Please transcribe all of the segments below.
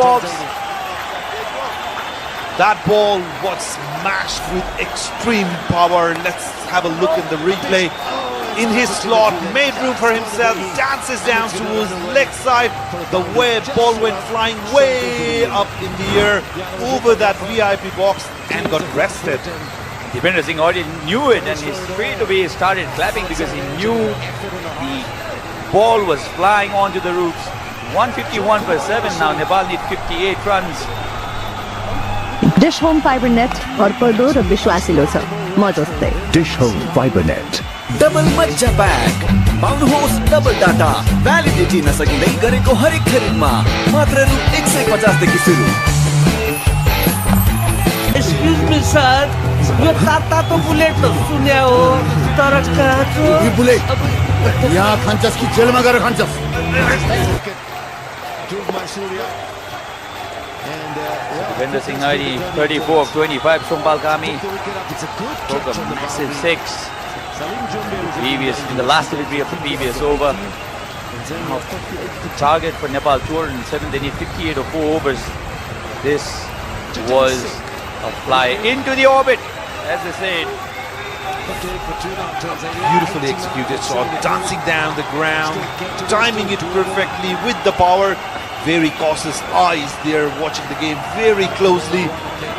box. That ball was smashed with extreme power. Let's have a look in the replay. In his slot, made room for himself, dances down towards leg side. The way ball went flying way up in the air over that VIP box and got rested. Deepinder Singh already knew it, and he straight away started clapping because he knew the ball was flying onto the roofs. 151 for 7 now. Nepal need 58 runs. Dish home fibre net भरपर्दो र विश्वासिलो छ म जस्तै dish home fibre net double मज्जा pack पाउनुहोस् double data validity नसकिँदै गरेको हरेक खरिदमा मात्र रु 150 देखि सुरु एक्सक्यूज मी सर यो तातो बुलेट त सुन्या हो तर काचो यो बुलेट यहाँ खान्छस् कि जेलमा गएर खान्छस् Deepinder Singh already 34 of 25. Sompal Kami broke a massive 6. In the last delivery of the previous over. Target for Nepal 207. They need 58 or 4 overs. This was a fly into the orbit, as they said. Beautifully executed shot, dancing down the ground, timing it perfectly with the power. Very cautious eyes there watching the game very closely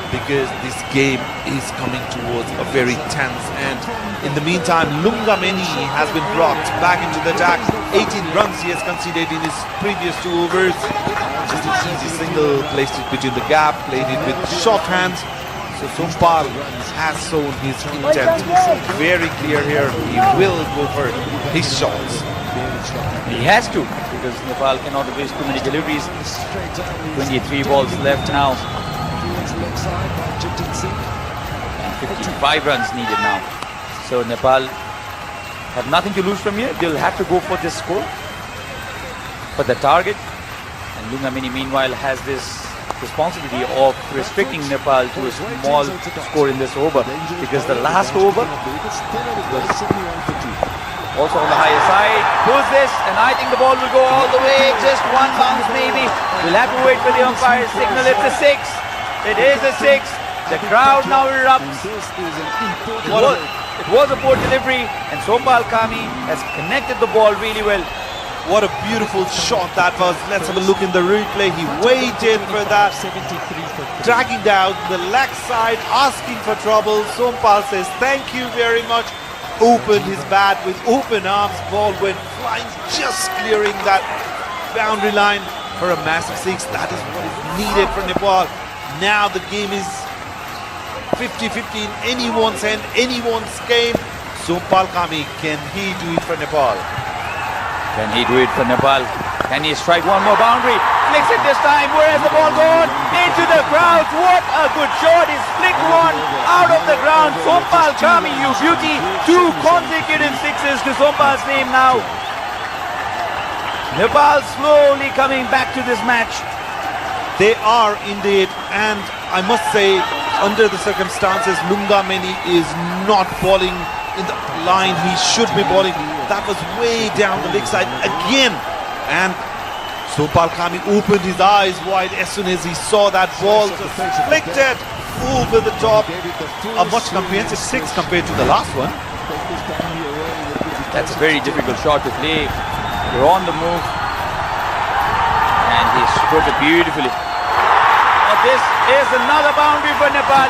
because this game is coming towards a very tense end. In the meantime, Lungameni has been brought back into the attack. 18 runs he has conceded in his previous 2 overs. Just an easy single, placed it between the gap, played it with short hands. So Sompal has shown his intent very clear here. He will go for his shots. He has to, because Nepal cannot waste too many deliveries. 23 balls left now. 55 runs needed now. So Nepal have nothing to lose from here. They'll have to go for this score, for the target. And Lungameni meanwhile has this responsibility of restricting Nepal to a small score in this over, because the last over was also on the higher side. Pulls this, and I think the ball will go all the way. Just one bounce maybe. We'll have to wait for the umpire's signal. It's a 6. It is a 6. The crowd now erupts. It was a poor delivery, and Sompal Kami has connected the ball really well. What a beautiful shot that was. Let's have a look in the replay. He waited for that, dragging down the leg side, asking for trouble. Sompal says thank you very much. Opened his bat with open arms. Ball went flying, just clearing that boundary line for a massive 6. That is what is needed for Nepal. Now the game is 50-50 in anyone's hand, anyone's game. Sompal Kami, can he do it for Nepal? Can he do it for Nepal? Can he strike one more boundary? Flicks it this time. Where has the ball gone? Into the crowd. What a good shot. He's flicked one out of the ground. Sompal Kami, you beauty. 2 consecutive 6s to Sompal's name now. Nepal slowly coming back to this match. They are indeed, and I must say, under the circumstances, Lungameni is not bowling in the line he should be bowling. That was way down the leg side again, and Sompal Kami opened his eyes wide as soon as he saw that ball flicked it over the top. A much comprehensive 6 compared to the last one. That's a very difficult shot to play. You're on the move, and he struck it beautifully. Oh, this is another boundary for Nepal.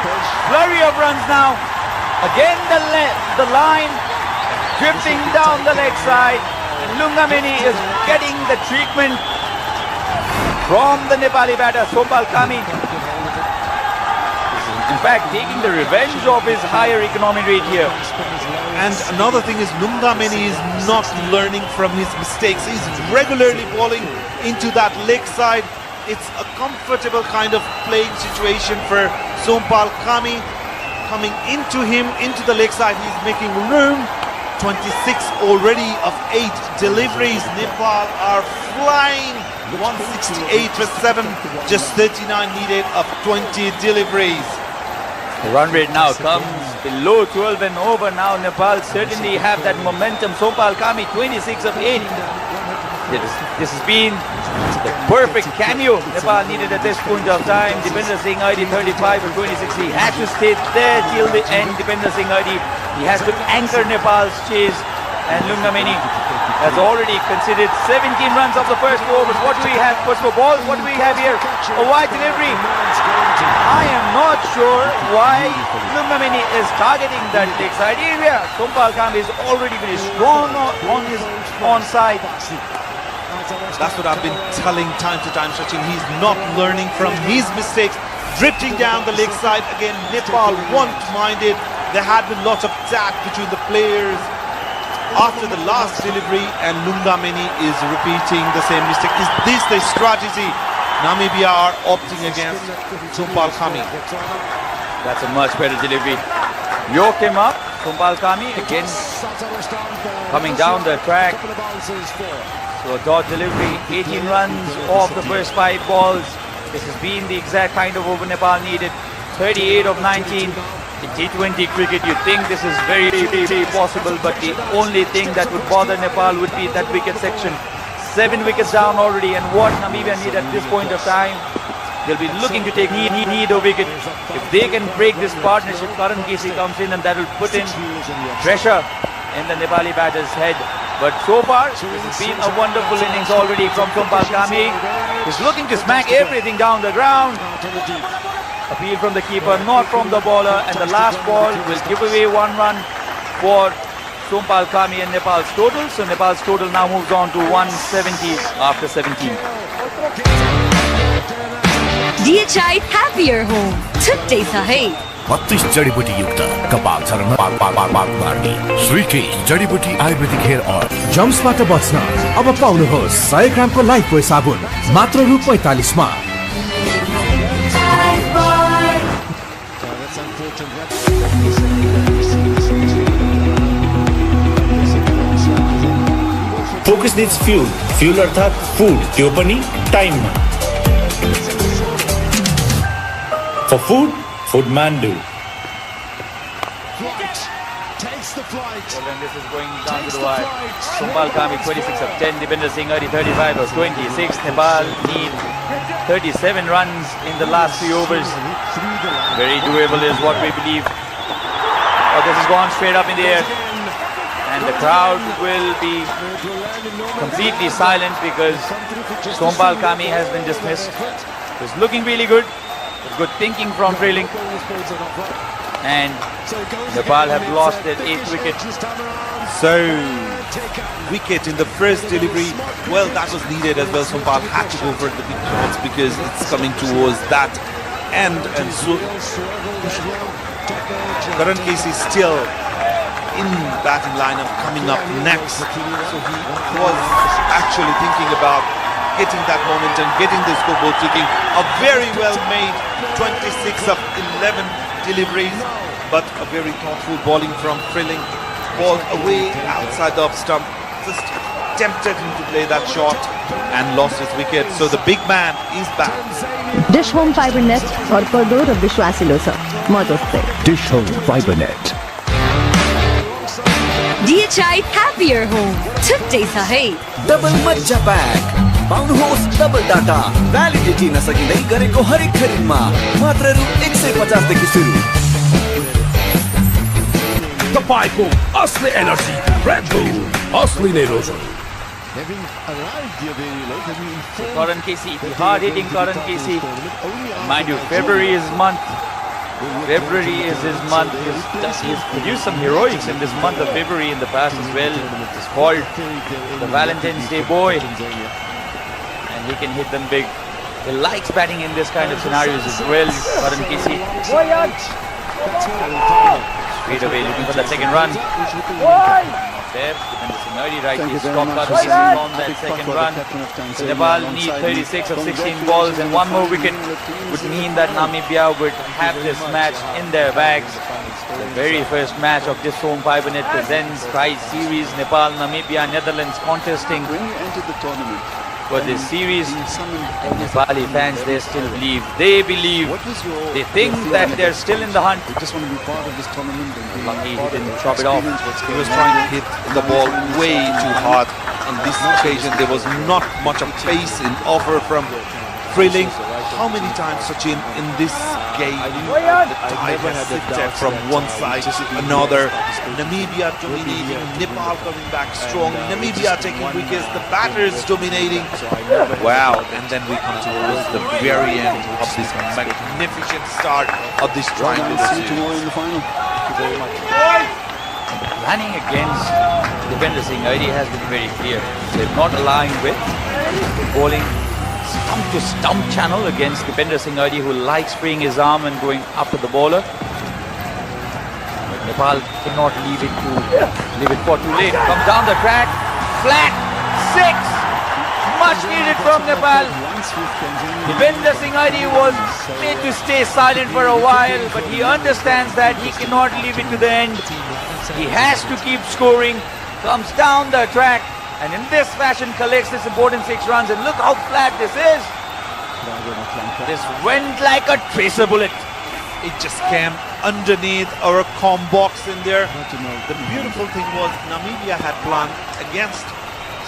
Flurry of runs now. Again the line drifting down the leg side. Lungameni is getting the treatment from the Nepali batter, Sompal Kami. In fact, taking the revenge of his higher economy rate here. And another thing is, Lungameni is not learning from his mistakes. He's regularly bowling into that leg side. It's a comfortable kind of playing situation for Sompal Kami. Coming into him, into the leg side, he's making room. 26 already of 8 deliveries. Nepal are flying. 168 for 7, just 39 needed of 20 deliveries. The run rate now comes below 12 and over now. Nepal certainly have that momentum. Sompal Kami 26 of 8. This has been the perfect cameo Nepal needed at this point of time. Dipender Singh ID 35 or 26. He had to stay there till the end. Dipender Singh ID, he has to anchor Nepal's chase. And Lungameni has already considered 17 runs of the first 4 overs. What do we have? First 4 balls. What do we have here? A wide delivery. I am not sure why Lungameni is targeting that leg side area. Sompal Kami is already very strong on his onside. That's what I've been telling time to time, Sachin. He's not learning from his mistakes. Drifting down the leg side. Again, Nepal won't mind it. There had been lots of tact between the players after the last delivery, and Lungameni is repeating the same mistake. Is this the strategy Namibia are opting against Sompal Kami? That's a much better delivery. Yoke him up. Sompal Kami again coming down the track. So dot delivery, 18 runs off the first 5 balls. This has been the exact kind of over Nepal needed. 38 of 19. In T20 cricket, you think this is very possible, but the only thing that would bother Nepal would be that wicket section. 7 wickets down already, and what Namibia need at this point of time, they'll be looking to take need a wicket. If they can break this partnership, Karan Kesey comes in and that will put in pressure in the Nepali batter's head. But so far, this has been a wonderful innings already from Sompal Kami. He's looking to smack everything down the ground. Appeal from the keeper, not from the bowler, and the last ball will give away 1 run for Sompal Kami and Nepal's total. So Nepal's total now moves on to 170 after 17. DHI Happier Home. छुट्टै छ है 32 जडीबुटी युक्त कपाल झर्न मार्ने स्विकेज जडीबुटी ayurvedic hair oil जम्सबाट बच्न अब पाउनुहोस् 100 ग्रामको लाइफबोय साबुन मात्र रु 45 मा। Focus needs fuel. Fuel अर्थात food. त्यो पनि time मा. For food, Foodman do. Well, then this is going down to the wire. Sompal Kami 26 of 10. Dipender Singh 35 of 26. Nepal need 37 runs in the last 3 overs. Very doable is what we believe. Oh, this has gone straight up in the air. And the crowd will be completely silent because Sompal Kami has been dismissed. It's looking really good. Good thinking from trailing. And Nepal have lost their 8th wicket. So, wicket in the first delivery. Well, that was needed as well. Sompal had to go for the big shots because it's coming towards that end. And so, Karan Kesey still in batting lineup coming up next. So he was actually thinking about getting that momentum, getting the scoreboard ticking. A very well made 26 of 11 deliveries, but a very thoughtful bowling from Frilling. Ball away outside the off stump, just tempted him to play that shot and lost his wicket. So the big man is back. Dish home fibre net भरपर्दो र विश्वासिलो छ म जस्तै dish home fibre net. DHI Happier Home. छुट्टै छ है double मज्जा प्याक पाउनुहोस् डबल डाटा भ्यालिडिटी नसकिँदै गरेको हरेक खरिदमा मात्र रु 150 देखि सुरु। तपाईको असली एनर्जी रेड बुल असली नै रोज। Karan Kesey, the hard-hitting Karan Kesey. Mind you, February is month. February is his month. He's produced some heroics in this month of February in the past as well. It's called the Valentine's Day Boy. And he can hit them big. He likes batting in this kind of scenarios as well, Karan Kesey. Straight away looking for that second run. There, and Sinari right, he stopped Karan Kesey on that second run. So Nepal need 36 of 16 balls and 1 more wicket would mean that Namibia would have this match in their bags. The very first match of this home Fibernet presents Prize Series. Nepal, Namibia, Netherlands contesting for this series. And Nepali fans, they still believe. They believe. They think that they're still in the hunt. Just want to be part of this tournament. Lucky he didn't chop it off. He was trying to hit the ball way too hard on this occasion there was not much of pace in offer from Freeling. How many times, Sachin, in this game the tide has shifted from one side to another? Namibia dominating, Nepal coming back strong, Namibia taking wickets, the batters dominating. Wow, and then we come towards the very end of this magnificent start of this triangle. See you tomorrow in the final. Thank you very much. Planning against Dipender Singh Aidi has been very clear. They're not allowing width. They're bowling stump to stump channel against Dipender Singh Aidi, who likes freeing his arm and going up to the bowler. But Nepal cannot leave it for too late. Comes down the track, flat, 6. Much needed from Nepal. Dipender Singh Aidi was made to stay silent for a while, but he understands that he cannot leave it to the end. He has to keep scoring. Comes down the track, and in this fashion collects this important 6 runs. And look how flat this is. This went like a tracer bullet. It just came underneath our com box in there. The beautiful thing was Namibia had planned against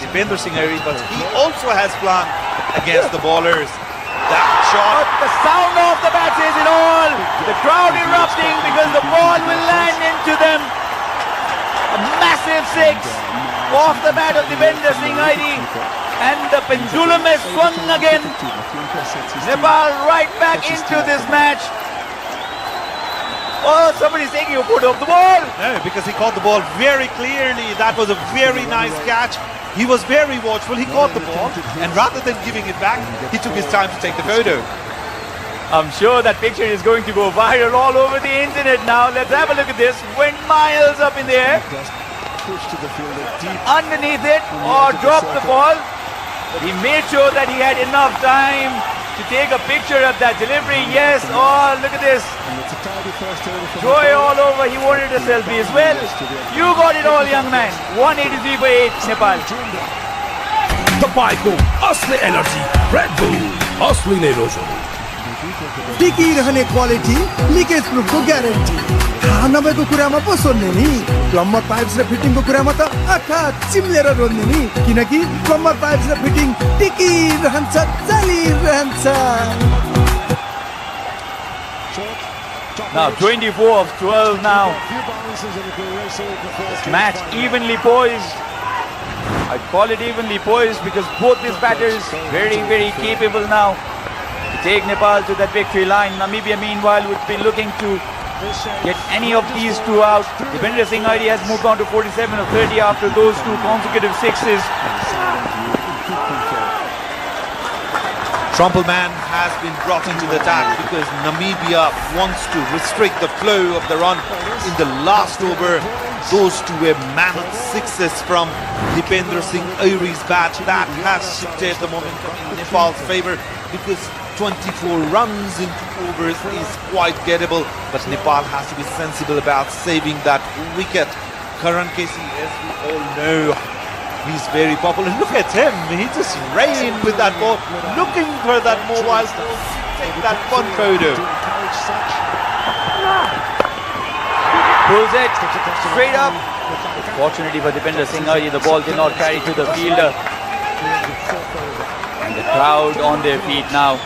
Dipender Singh Aidi, but he also has planned against the bowlers. That shot. The sound of the bat says it all. The crowd erupting because the ball will land into them. A massive 6 off the bat of Dipender Singh Aidi, and the pendulum has swung again. Nepal right back into this match. Oh, somebody's taking a photo of the ball. No, because he caught the ball very clearly. That was a very nice catch. He was very watchful. He caught the ball, and rather than giving it back, he took his time to take the photo. I'm sure that picture is going to go viral all over the internet now. Let's have a look at this. Went miles up in the air. Underneath it, or dropped the ball. But he made sure that he had enough time to take a picture of that delivery. Yes, oh, look at this. Joy all over. He wanted a selfie as well. You got it all, young man. 183 for 8, Nepal. तपाईको असली energy red bull असली नै रोजो टिकिरहने quality leakage प्रुफको guarantee थाहा नभएको कुरामा पो सोध्ने नि प्लम्बर पाइप्स र फिटिङको कुरामा त आँखा चिम्लेर रोज्ने नि किनकि प्लम्बर पाइप्स र फिटिङ टिकिरहन्छ चलिरहन्छ Now 24 of 12 now. This match evenly poised. I'd call it evenly poised because both these batters very, very capable now to take Nepal to that victory line. Namibia meanwhile would be looking to get any of these two out. Dipender Singh Aidi has moved on to 47 of 30 after those 2 consecutive 6s. Trumpleman has been brought into the attack because Namibia wants to restrict the flow of the run in the last over. Those 2 were mammoth 6s from Dipender Singh Aidi's bat. That has shifted the momentum in Nepal's favour because 24 runs in 2 overs is quite gettable, but Nepal has to be sensible about saving that wicket. Karan Casey, as we all know, he's very popular. Look at him, he just ran with that ball, looking for that mobile phone to take that fun photo. Pulls it straight up. Fortunately for Dipender Singh Aidi, the ball did not carry to the fielder. And the crowd on their feet now.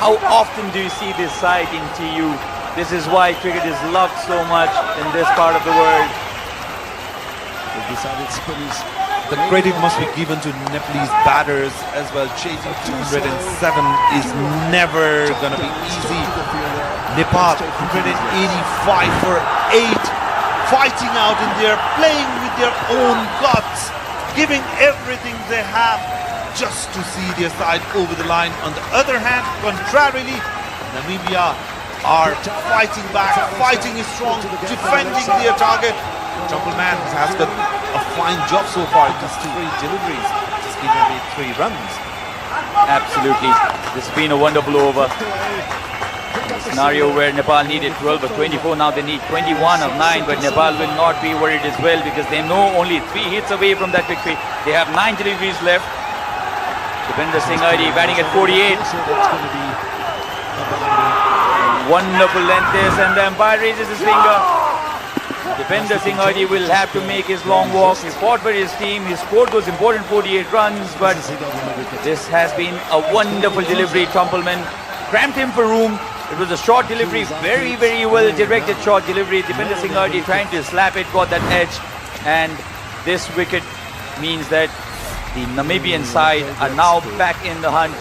How often do you see this sight in TU? This is why cricket is loved so much in this part of the world. The credit must be given to Nepalese batters as well. Chasing 207 is never going to be easy. Nepal 185 for 8, fighting out in there, playing with their own guts, giving everything they have just to see their side over the line. On the other hand, contrarily, Namibia are fighting back, fighting is strong, defending their target. Trumpleman has done a fine job so far in these 3 deliveries, just giving away 3 runs. Absolutely, this has been a wonderful over. A scenario where Nepal needed 12 of 24, now they need 21 of 9, but Nepal will not be worried as well because they know only 3 hits away from that victory. They have 9 deliveries left. Dipender Singh Aidi batting at 48. Wonderful length this, and the umpire raises his finger. Dipender Singh Hardy will have to make his long walk. He fought for his team. He scored those important 48 runs, but this has been a wonderful delivery. Trumpleman cramped him for room. It was a short delivery, very, very well directed short delivery. Dipender Singh Hardy trying to slap it, got that edge, and this wicket means that the Namibian side are now back in the hunt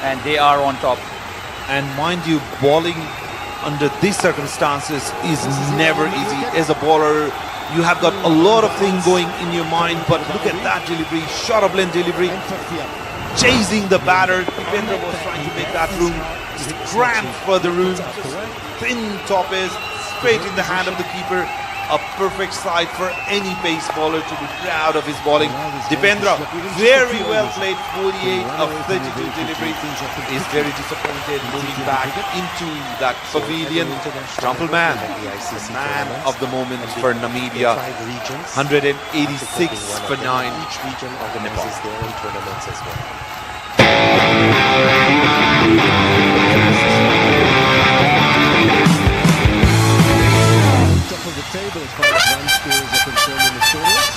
and they are on top. And mind you, bowling under these circumstances is never easy. As a bowler, you have got a lot of things going in your mind, but look at that delivery, short of length delivery, chasing the batter. Dipender was trying to make that room, just cramp for the room, thin top is straight in the hand of the keeper. A perfect sight for any pace bowler to be proud of his bowling. Dipendra, very well played, 48 of 32 deliveries, is very disappointed moving back into that pavilion. Trumpleman, man of the moment for Namibia, 186 for 9 for Nepal. Table as far as run scores are concerned in the tournament.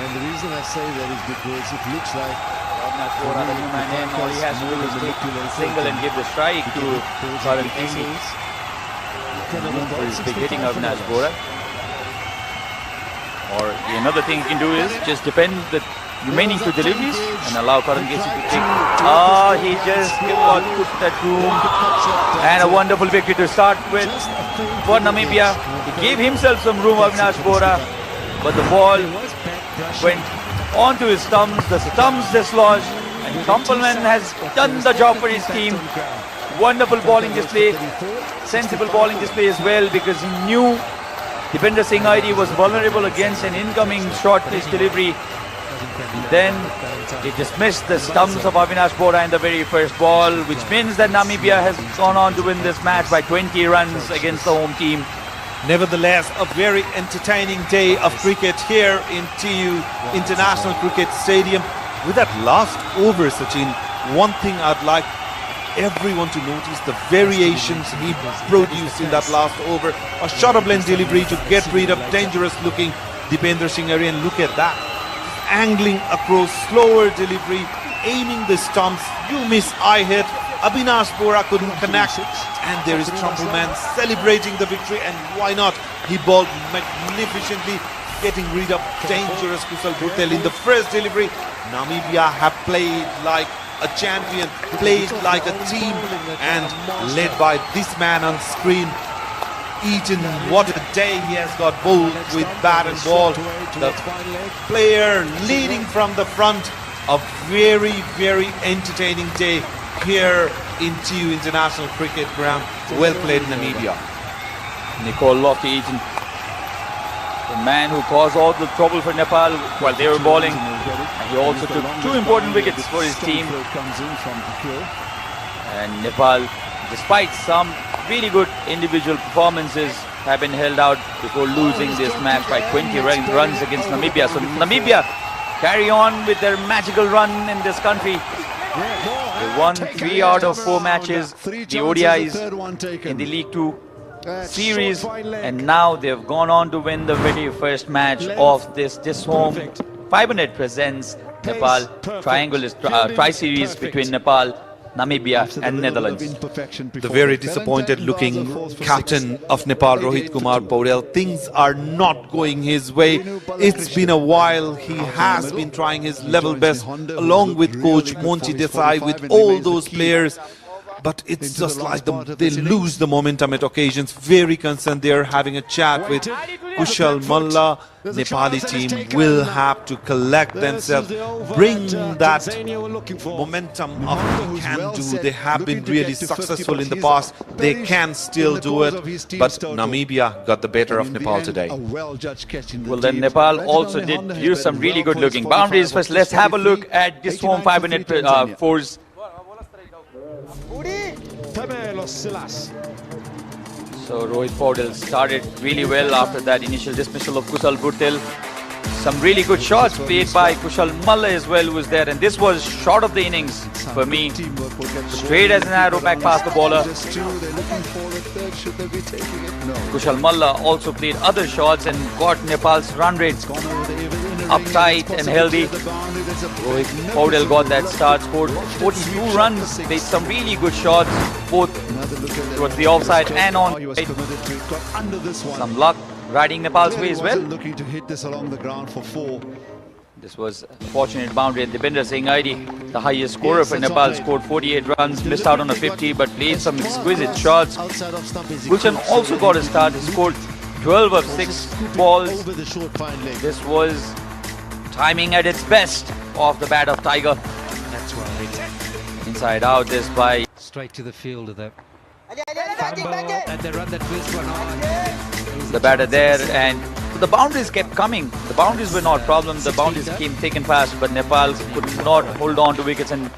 And the reason I say that is because it looks like All he has to do is take single and give the strike to Karan Kisi. He's big hitting Avinash Bora. Or another thing you can do is just depend the remaining two deliveries and allow Karan Kisi to take. Oh, he just got put that room. And a wonderful victory to start with for Namibia. He gave himself some room, Avinash Bora, but the ball went onto his stumps. The stumps dislodged, and Trumpleman has done the job for his team. Wonderful bowling display, sensible bowling display as well, because he knew Dipender Singh Hardy was vulnerable against an incoming short pitch delivery. Then he dismissed the stumps of Avinash Bora in the very first ball, which means that Namibia has gone on to win this match by 20 runs against the home team. Nevertheless, a very entertaining day of cricket here in TU International Cricket Stadium. With that last over, Sachin, one thing I'd like everyone to notice, the variations he produced in that last over. A short of length delivery to get rid of dangerous looking Dipender Singh Hardy, and look at that. Angling across, slower delivery, aiming the stumps, you miss, I hit. Avinash Bora couldn't connect, and there is Trumpleman celebrating the victory, and why not? He bowled magnificently, getting rid of dangerous Kusal Bhutel in the first delivery. Namibia have played like a champion, played like a team, and led by this man on screen. Eaton, what a day he has got bowled with bat and ball. The player leading from the front. A very, very entertaining day here in TU International Cricket Ground. Well played, Namibia. Nicole Lofty-Eaton, the man who caused all the trouble for Nepal while they were bowling. And he also took 2 important wickets for his team. And Nepal, despite some really good individual performances, have been held out before losing this match by 20 runs against Namibia. So Namibia carry on with their magical run in this country. They won 3 out of 4 matches, the ODIs in the League 2 series, and now they've gone on to win the very first match of this home. FiberNet presents Nepal Tri-Series between Nepal, Namibia and Netherlands. The very disappointed looking captain of Nepal, Rohit Kumar Paurel, things are not going his way. It's been a while. He has been trying his level best along with coach Monchi Desai, with all those players. But it's just like they lose the momentum at occasions. Very concerned. They're having a chat with Kushal Malla. Nepali team will have to collect themselves, bring that momentum of can do. They have been really successful in the past. They can still do it. But Namibia got the better of Nepal today. Well, then Nepal also did use some really good looking boundaries. First, let's have a look at this home FiberNet force. So Rohit Paudel started really well after that initial dismissal of Kusal Bhutel. Some really good shots played by Kushal Malla as well was there, and this was short of the innings for me. Straight as an arrow back past the bowler. third. Should they be taking it? No. Kushal Malla also played other shots and got Nepal's run rates uptight and healthy. Rohit Paudel got that start, scored 42 runs, played some really good shots, both towards the offside and on. Some luck riding Nepal's way as well. Looking to hit this along the ground for 4. This was a fortunate boundary, and Dipender Singh Aidi, the highest scorer for Nepal, scored 48 runs, missed out on a 50 but played some exquisite shots. Gulshan also got a start, he scored 12 of 6 balls. This was timing at its best off the bat of Tiger. That's right. Inside out this by Straight to the field of that fumble, and they run that first one on. the batter there, and the boundaries kept coming. The boundaries were not a problem. The boundaries came thick and fast, but Nepal could not hold on to wickets and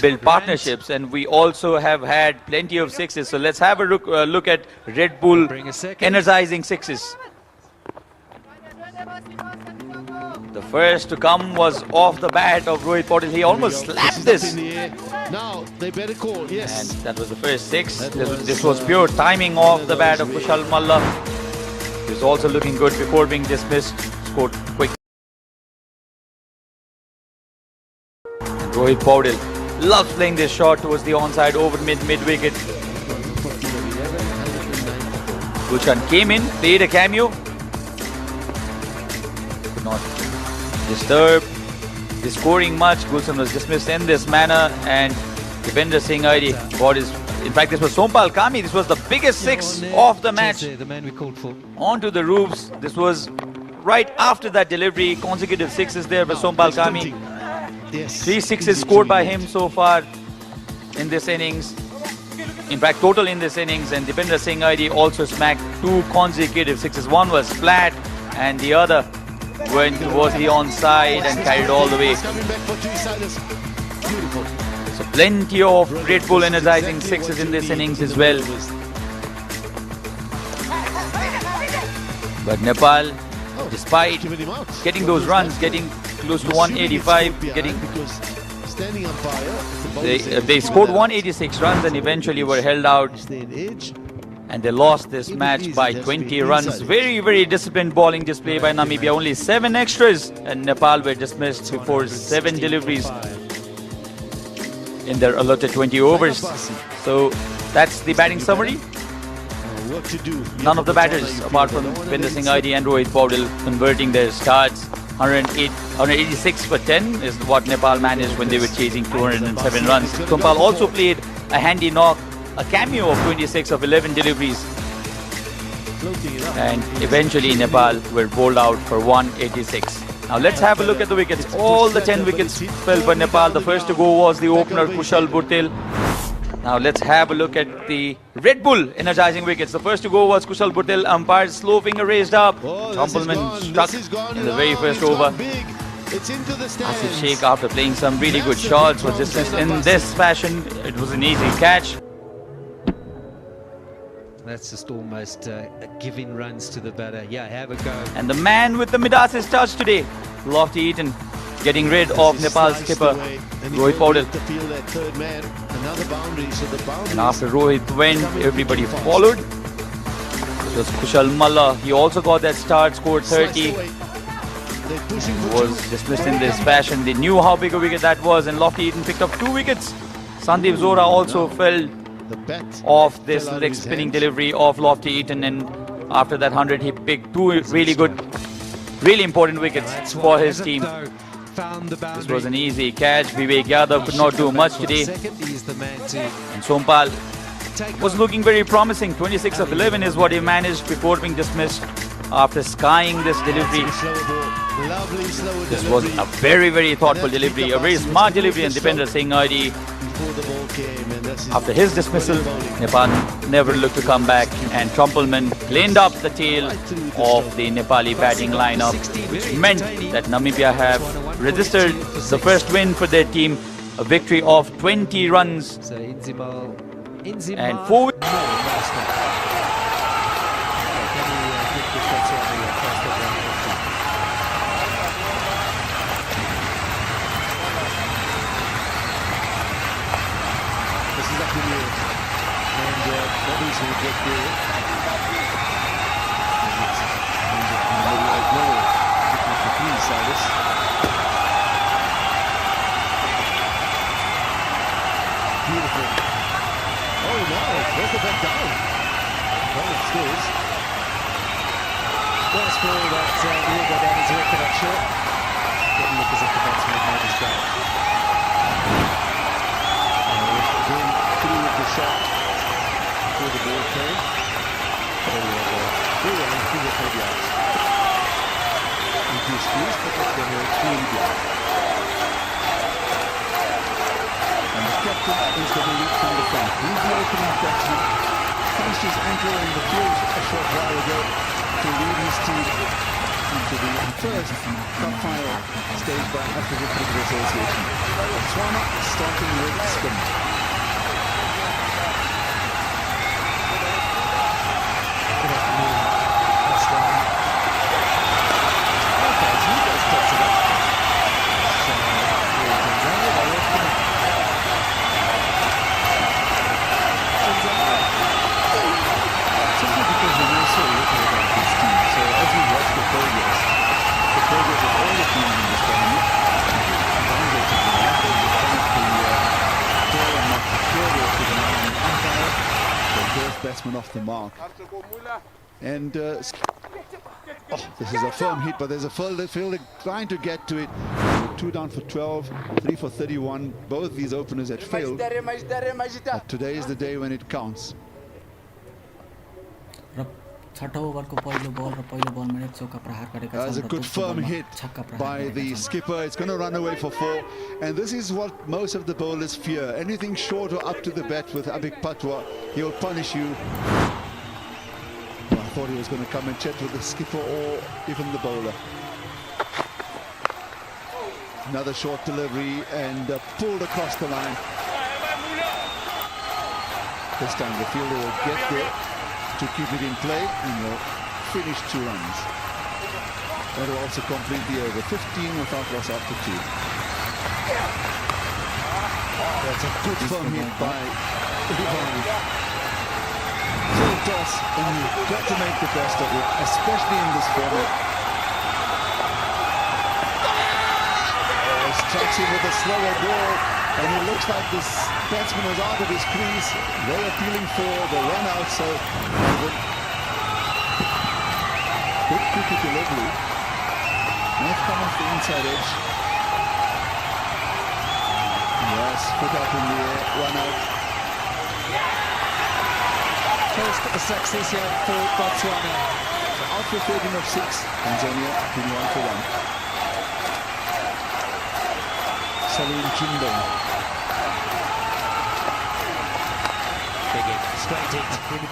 build partnerships. And we also have had plenty of sixes. So let's have a look at Red Bull energizing sixes. The first to come was off the bat of Rohit Paudel. He almost slapped this. Now they better call. Yes. And that was the first 6. This was pure timing off the bat of Kushal Malla. He was also looking good before being dismissed. Scored quick. And Rohit Paudel loves playing this shot towards the onside over mid-wicket. Gulshan came in, played a cameo. Could not disturb the scoring much. Gulshan was dismissed in this manner, and Dipender Singh Aidi got his. In fact, this was Sompal Kami. This was the biggest 6 of the match. The man we called for. Onto the roofs. This was right after that delivery. Consecutive 6s there for Sompal Kami. 3 6s scored by him so far in this innings. In fact, total in this innings. And Dipender Singh Aidi also smacked 2 consecutive 6s. One was flat, and the other went towards the onside and carried all the way. So plenty of Red Bull energizing 6s in this innings as well. But Nepal, despite getting those runs, getting close to 185, they scored 186 runs and eventually were held out. And they lost this match by 20 runs. Very, very disciplined bowling display by Namibia. Only 7 extras, and Nepal were dismissed before 7 deliveries in their allotted 20 overs. So that's the batting summary. None of the batters, apart from Dipender Singh Aidi and Rohit Paudel, converting their starts. 186 for 10 is what Nepal managed when they were chasing 207 runs. Sompal also played a handy knock, a cameo of 26 of 11 deliveries. And eventually Nepal were bowled out for 186. Now let's have a look at the wickets. All the 10 wickets fell for Nepal. The first to go was the opener Kushal Bhuttel. Now let's have a look at the Red Bull energizing wickets. The first to go was Kushal Bhuttel. Umpire's slow finger raised up. Trumpleman struck in the very first over. Asif Sheikh, after playing some really good shots, was dismissed in this fashion. It was an easy catch. That's just almost giving runs to the batter. Yeah, have a go. And the man with the Midas's touch today, Lofty Eaton, getting rid of Nepal's skipper, Rohit Paudel. And after Rohit went, everybody followed. It was Kushal Malla. He also got that start, scored 30. Was dismissed in this fashion. They knew how big a wicket that was, and Lofty Eaton picked up 2 wickets. Sandeep Zora also fell off this leg spinning delivery of Lofty Eaton, and after that 100 he picked 2 really good, really important wickets for his team. This was an easy catch. Vivek Yadav could not do much today, and Sompal was looking very promising. 26 of 11 is what he managed before being dismissed after skying this delivery. This was a very, very thoughtful delivery, a very smart delivery, and Dipender Singh Aidi, after his dismissal, Nepal never looked to come back, and Trumpleman cleaned up the tail of the Nepali batting lineup, which meant that Namibia have registered the first win for their team, a victory of 20 runs and 4 Nobody's going to get there. Beautiful. Oh no, where's the back down? Well, it scores. First ball that will go down as a record, I'm sure. Didn't look as if the batsman had his back. Going through with the shot before the ball came. Very well, through the 30 yards. Into squeeze, but that's going to really go. And the captain is going to lead from the front. He's the opening batsman. Punched his ankle in the field a short while ago to lead his team into the first cup final staged by African Cricket Association. Botswana starting with spin. Good afternoon, Aslan. Okay, so you guys touched it up. So, here Tanzania, they left him. Simply because we're now so little about this team. So as we watch the progress of all the teams in this tournament, downgrade to the left, they just come up the door and knock the further to the line and umpire. The first batsman off the mark. And this is a firm hit, but there's a fielder trying to get to it. 2 down for 12, 3 for 31. Both these openers had failed. But today is the day when it counts. That's a good firm hit by the skipper. It's going to run away for 4. And this is what most of the bowlers fear. Anything short or up to the bat with Abik Patwa, he'll punish you. Well, I thought he was going to come and chat with the skipper or even the bowler. Another short delivery and pulled across the line. This time the fielder will get there to keep it in play and will finish 2 runs. That will also complete the over. 15 without loss after 2. That's a good firm hit by Ivan. Full toss, and you've got to make the best of it, especially in this format. Strikes him with a slower ball, and it looks like this batsman is out of his crease. They're appealing for the run out, so good cricket delivery. Might come off the inside edge. Yes, put up in the air, run out. First success here for Botswana. So out for 13 of 6, Tanzania 21 for 1. Salim Chimbong. Big hit, straight hit. Good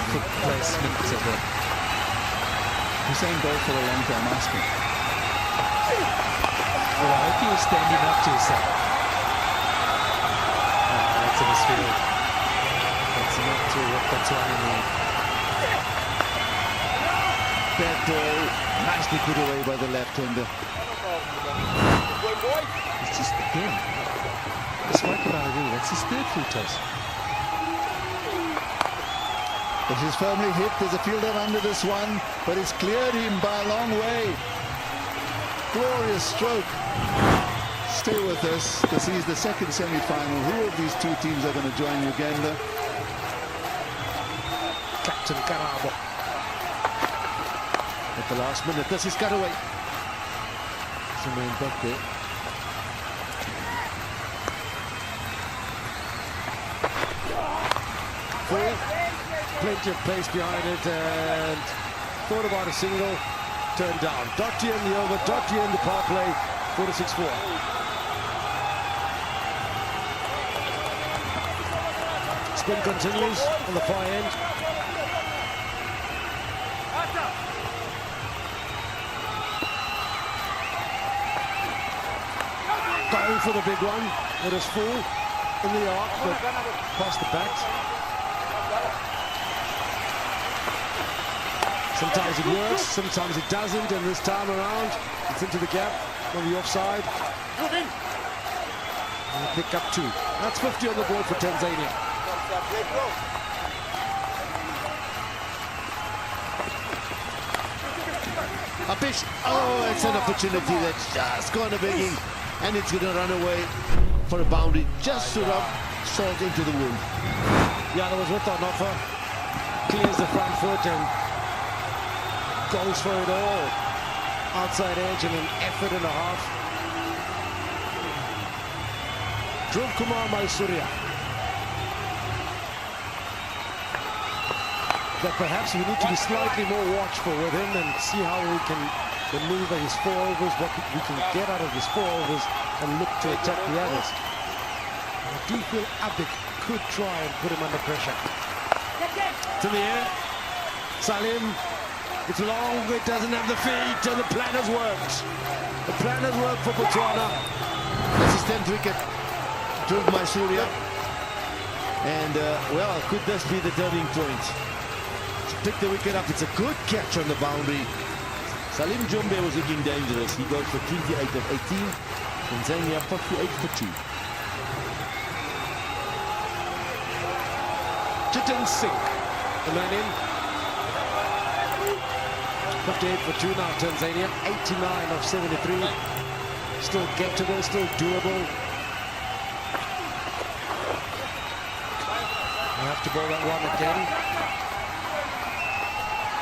foot placement of it. Hussein Bolt for a long time asking. Well, I hope he was standing up to yourself. That's in his field. That's not to what Botswana need. Bad ball, nicely put away by the left-hander. It's just, again, I spoke about it earlier, that's his 3rd full toss. This is firmly hit, there's a fielder under this one, but it's cleared him by a long way. Glorious stroke. Stay with us to see the second semi-final. Who of these 2 teams are going to join Uganda? Captain Karabo. At the last minute, this is cut away. Somewhere back there. Full, plenty of pace behind it, and thought about a single, turned down. Doty in the over, Doty in the power play, 4-6-4. Spin continues on the far end. Going for the big one. It is full in the arc, but past the backs. Sometimes it works, sometimes it doesn't, and this time around, it's into the gap. on the offside. And pick up 2. That's 50 on the board for Tanzania. A pitch. Oh, it's an opportunity that's just gone a begging, and it's going to run away for a boundary, just to rub salt into the wound. Yeah, there was width on offer. Clears the front foot and goes for it all. Outside edge and an effort and a half. Dhruv Kumar Maisuriya. That perhaps we need to be slightly more watchful with him and see how we can maneuver his 4 overs, what we can get out of his 4 overs and look to attack the others. I do feel Abid could try and put him under pressure. To the air. Salim. It's long, it doesn't have the feet, and the plan has worked. The plan has worked for Botswana. That's his 10th wicket. Dhruv Maisuriya. And, well, could this be the turning point? Pick the wicket up. It's a good catch on the boundary. Salim Jumbe was looking dangerous. He goes for 28 of 18. Tanzania 58 for 2. Chittagong Singh, the man in. 58 for 2 now, Tanzania. 89 of 73. Still gettable, still doable. I have to bowl that one again.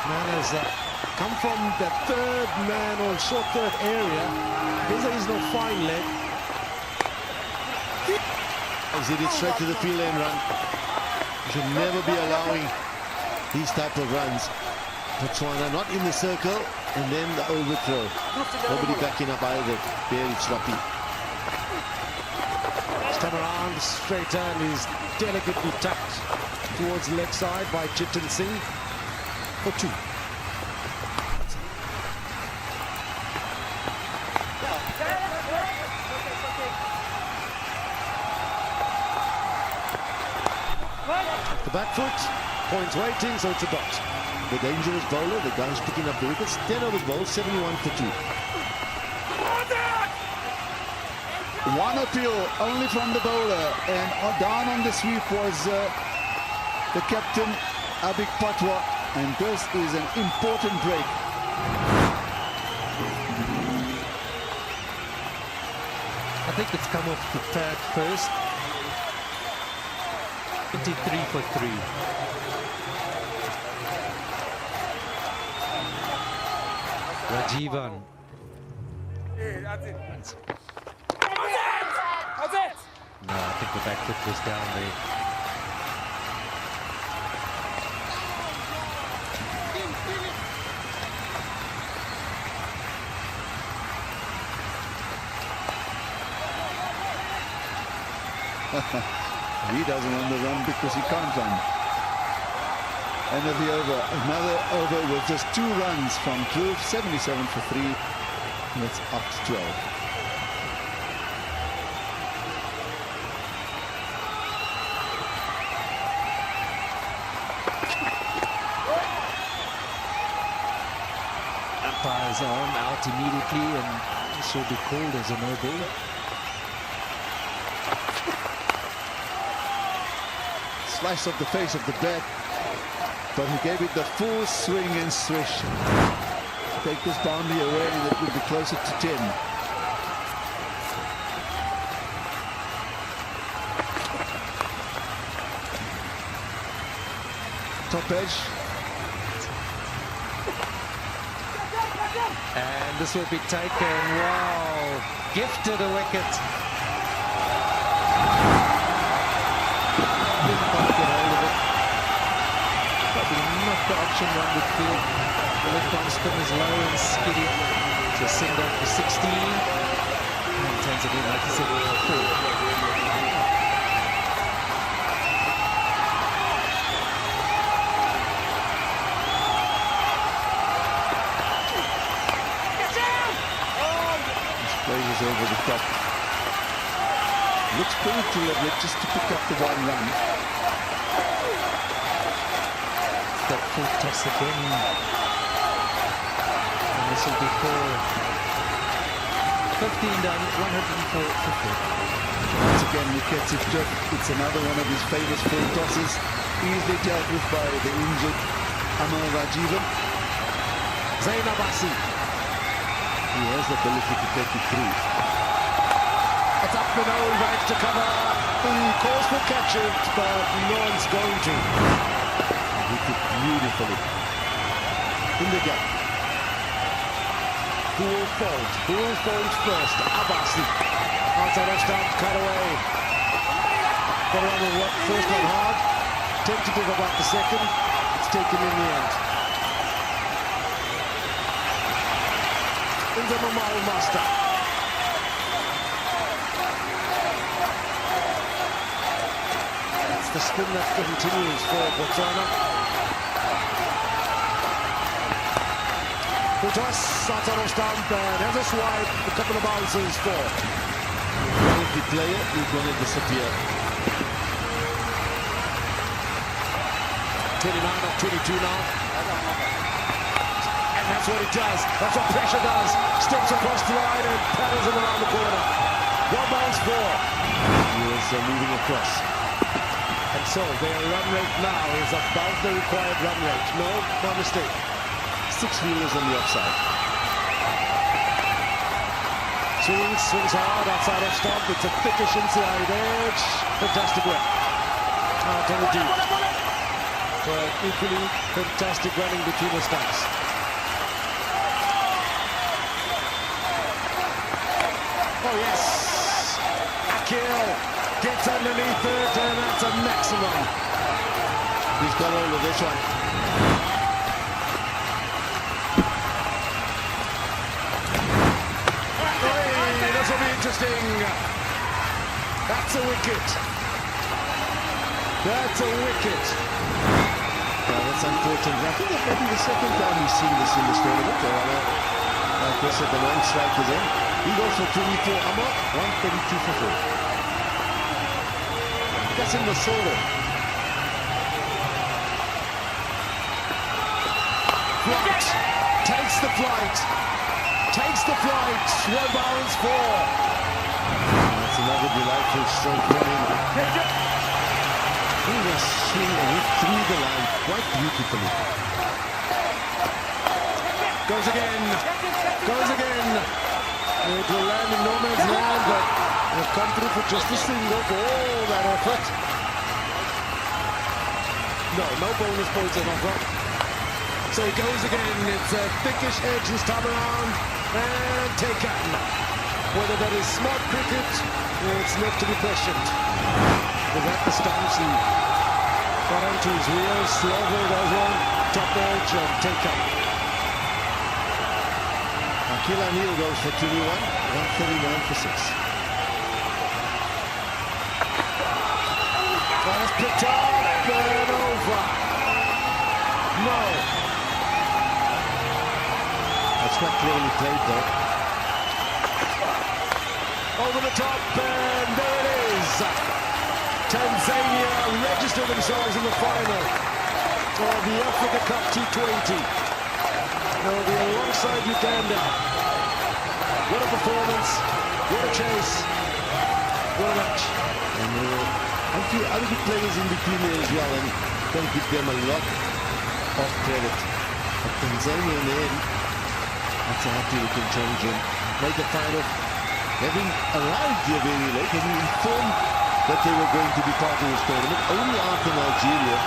Man has come from the third man or short third area. He's no fine leg. As he did straight to the field end run. You should never be allowing these type of runs. Botswana not in the circle, and then the overthrow. Nobody backing up either. Very sloppy. This time around, straight hand is delicately tucked towards the leg side by Chittagong Singh for 2. The back foot, points waiting, so it's a dot. The dangerous bowler, the guy's picking up the wickets. 10 overs bowled, 71 for 2. One appeal only from the bowler, and down on the sweep was the captain, Abik Patwa, and this is an important break. I think it's come off the third first. 23 for 3. Rajivan. No, I think the back foot was down there. He doesn't want to run because he can't run. End of the over. Another over with just 2 runs from Dhruv. 77 for 3. And it's up to 12. Umpire's arm out immediately, and this will be called as a no-ball. Slice of the face of the bat, but he gave it the full swing and swish. Take this boundary away, that would be closer to 10. Top edge. And this will be taken. Wow, gifted a wicket. Didn't quite get hold of it. Probably not the option one would feel. The left-arm spin is low and skiddy. So send out for 16. And Tanzania 97 for 4. Plays over the top. Looks pretty deliberate just to pick up the 1 run. That full toss again. And this will be 4. 15 done, 104.50. Once again, Niketsevchev, it's another one of his famous full tosses, easily dealt with by the injured Amar Rajivan. Zain Abbasi. He has the ability to take it through. It's up the nose, right to cover. He calls for catch it, but no one's going to. He hit it beautifully. In the gap. Who will fold? Who will fold first? Abbasi. Outside of start, cut away. Got around the first one hard. Tentative about the second. It's taken in the end. In the Mamal Master. That's the spin that continues for Botswana. The toss outside of stump and has a swipe. A couple of bounces for. If you play it, you're going to disappear. 29 of 22 now. And that's what it does. That's what pressure does. Steps across the line and paddles him around the corner. One bounce for. He was moving across. And so their run rate now is above the required run rate. No mistake. 6 wheelers on the offside. Swings hard outside of stop. It's a thickish inside edge. Fantastic work. Out on the deep. But equally fantastic running between the stumps. Oh yes. Akil gets underneath it and that's a maximum. He's got all of this one. This will be interesting. That's a wicket. That's a wicket. That's unfortunate. I think that may be the second time we've seen this in this tournament. Like I said, the long strike is in. He goes for 24, Amar, 132 for 4. That's in the soda. Flight. Takes the flight. Takes the flight. One bounce for. That's another delightful stroke for him. He was swinging through the line quite beautifully. Goes again. Goes again. It will land in no man's land, but they've come through for just a single for all that effort. No bonus points on offer. So he goes again. It's a thickish edge this time around. And taken. Whether that is smart cricket, it's left to be questioned. Was at the stumps and got onto his wheels, swerved over, top edge and taken. Akil Anil goes for 21, 139 for 6. That's picked up and over. No. That's quite clearly played though. Over the top and there it is. Tanzania register themselves in the final of the Africa Cup T20. They'll be alongside Uganda. What a performance, what a chase, what a match. And a few other good players in between there as well, and don't give them a lot of credit. But Tanzania in the end, that's a happy looking change in. Made the final, having arrived here very late, having informed that they were going to be part of this tournament, only after Nigeria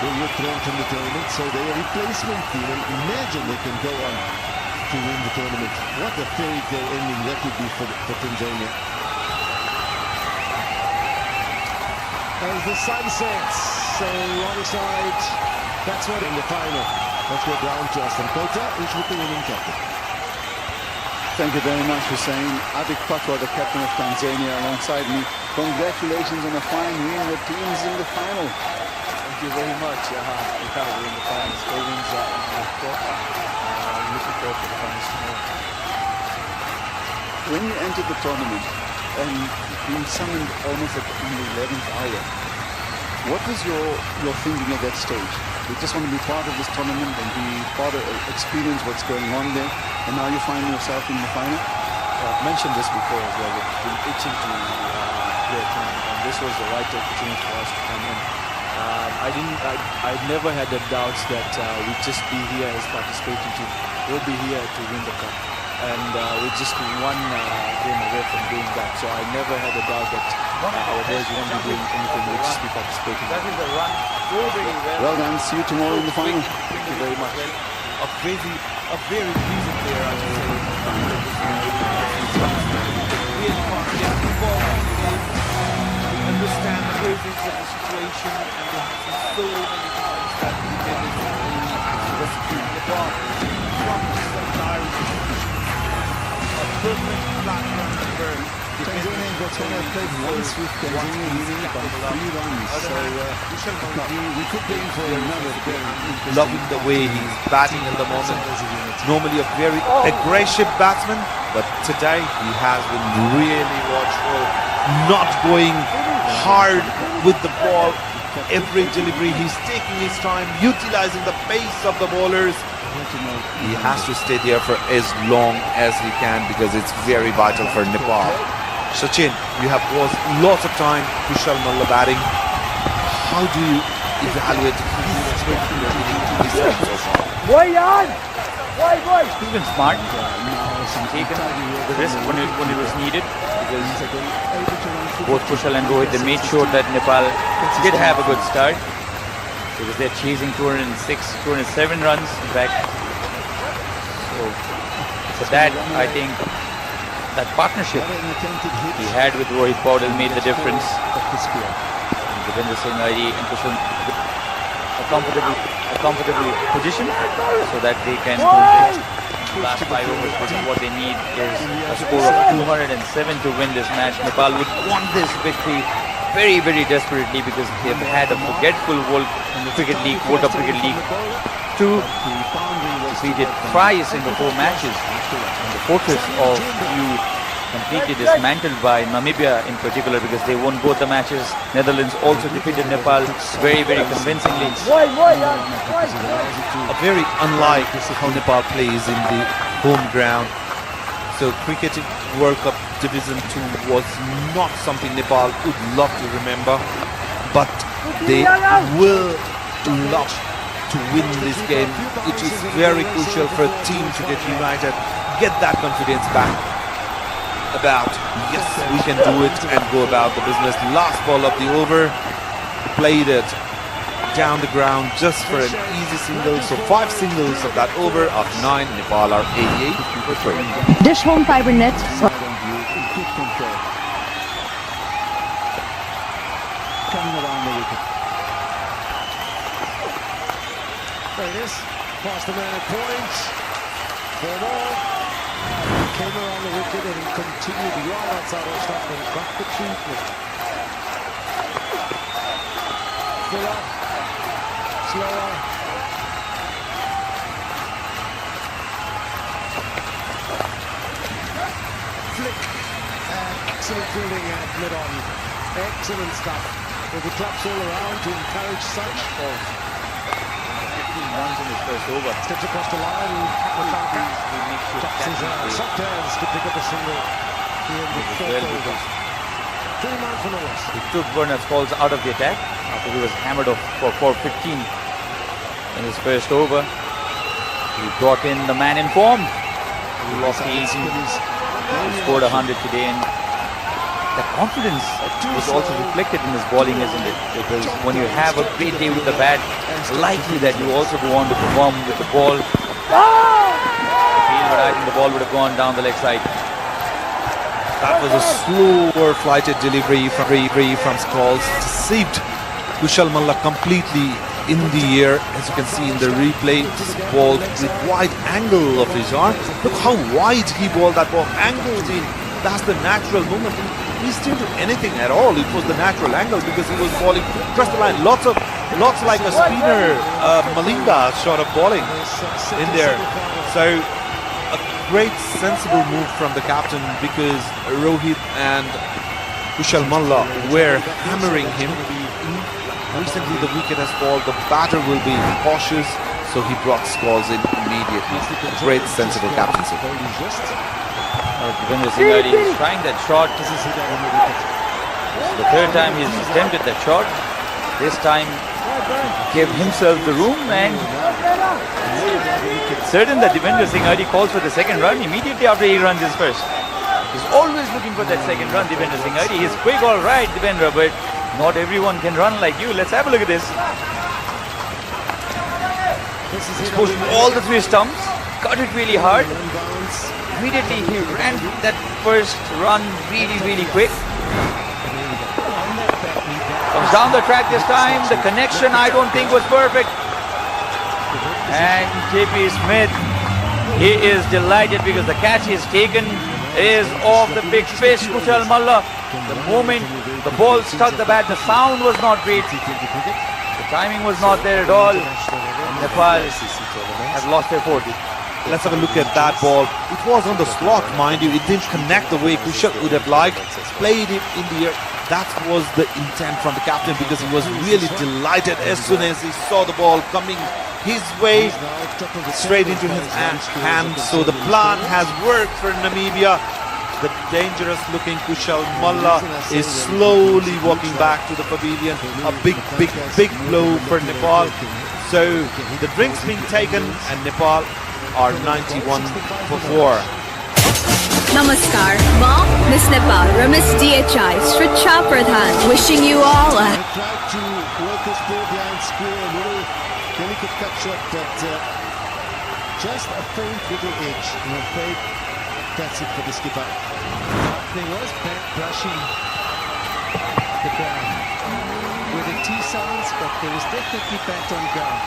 were withdrawn from the tournament, so they're a replacement team, and imagine they can go on to win the tournament. What a fairy tale ending that would be for Tanzania. As the sun sets alongside, that's what in the final. Let's go down to Aston Kota, who's with the winning captain. Thank you very much, Hussein. Abik Patwa, the captain of Tanzania, alongside me. Congratulations on a fine win. Your team's in the final. Thank you very much. We're in the finals. Four wins looking forward to the finals tomorrow. When you entered the tournament and being summoned almost in the 11th hour, what was your thinking at that stage? You just want to be part of this tournament and be part of experience what's going on there, and now you find yourself in the final? I've mentioned this before as well. We've been itching to play a tournament, and this was the right opportunity for us to come in. I've never had the doubts that we'd just be here as participating team. We'll be here to win the cup, and we're just one game away from doing that. So I never had a doubt that our boys won't be doing anything. We'll just be participating. That is a run. Well done. See you tomorrow in the final. Thank you very much. A very pleasing player, I would say. Really confident, involved in the game, understand the urgency of the situation, and there have been so many times that he did it to rescue Nepal from the dire situation. A perfect platform for Tanzania and Botswana played once with Tanzania winning by 3 runs. So we could be in for another game. Loving the way he's batting at the moment. Normally a very aggressive batsman, but today he has been really watchful, not going hard with the ball. Every delivery he's taking his time, utilizing the pace of the bowlers. He has to stay there for as long as he can because it's very vital for Nepal. Sachin, you have lost lots of time. Kushal Malla batting. How do you evaluate his form so far? He's been smart. Taken the risk when it was needed, because both Kushal and Rohit, they made sure that Nepal did have a good start, because they're chasing 206, 207 runs in fact. So that, I think, that partnership he had with Rohit Paudel made the difference. Devendra Singh, ID and Kushal a comfortable position so that they can last 5 overs. What they need is a score of 207 to win this match. Nepal would want this victory very, very desperately because they've had a forgetful World Cricket League, World Cup Cricket League 2 defeated thrice in the 4 matches. And the fortress of you completely dismantled by Namibia in particular because they won both the matches. Netherlands also defeated Nepal very, very convincingly. A very unlike how Nepal plays in the home ground. So cricketing World Cup Division 2 was not something Nepal would love to remember, but they will love to win this game, which is very crucial for a team to get united, get that confidence back about, yes, we can do it and go about the business. Last ball of the over, played it down the ground just for an easy single. So 5 singles of that over of 9. Nepal are 88 for 3. Dish home fiber net. Good control. Coming around the wicket. There it is. Past the man at points. 4 more. Came around the wicket and continued right outside our stop and got the treatment. Fuller. Slower. Flick. And excellent fielding at mid-on. Excellent stuff. With the claps all around to encourage such. 15 runs in his first over. Steps across the line. Chops his soft hands to pick up a single. Here in the 4th over. 3 man for no loss. He took Bernard Falls out of the attack after he was hammered off for 15 in his first over. He brought in the man in form. He lost the 18. He scored 100 today, and the confidence was also reflected in his bowling, isn't it? Because when you have a great day with the bat, likely that you also go on to perform with the ball. But I think the ball would have gone down the leg side. That was a slower flighted delivery from Scholes. Deceived Kushal Malla completely in the air. As you can see in the replay, this ball with wide angle of his arm. Look how wide he bowled that ball, angled in. That's the natural movement. He didn't do anything at all. It was the natural angle because he was bowling across the line. Lots like a spinner, Malinga sort of bowling in there. So a great sensible move from the captain because Rohit and Kushal Malla were hammering him. Recently the wicket has fallen. The batter will be cautious, so he brought Scholes in immediately. Great sensible captaincy. Devendra Singh Hardy is trying that shot. The third time he's attempted that shot. This time gave himself the room, and certain that Devendra Singh Hardy calls for the second run immediately after he runs his first. He's always looking for that second run, Devendra Singh Hardy. He's quick, all right, Devendra, but not everyone can run like you. Let's have a look at this. He's pushed all the three stumps, cut it really hard. Immediately he ran that first run really quick. Comes down the track this time. The connection I don't think was perfect. And JP Smith, he is delighted because the catch he's taken is off the big fish, Kushal Malla. The moment the ball struck the bat, the sound was not great. The timing was not there at all. Nepal have lost their 40. Let's have a look at that ball. It was on the slot, mind you. It didn't connect the way Kushal would have liked. Played it in the air. That was the intent from the captain because he was really delighted as soon as he saw the ball coming his way straight into his hand. So the plan has worked for Namibia. The dangerous looking Kushal Malla is slowly walking back to the pavilion. A big blow for Nepal. So the drinks being taken and Nepal are 91 for 4. Namaskar, Mom, Miss Nepal, Ramis DHI, Sricha Pradhan, wishing you all a... Tried to work his ball behind score, a little delicate cut shot, but just a faint little edge. I'm afraid that's it for the skipper. There was bat brushing the ground with the T sounds, but there was definitely bat on ground.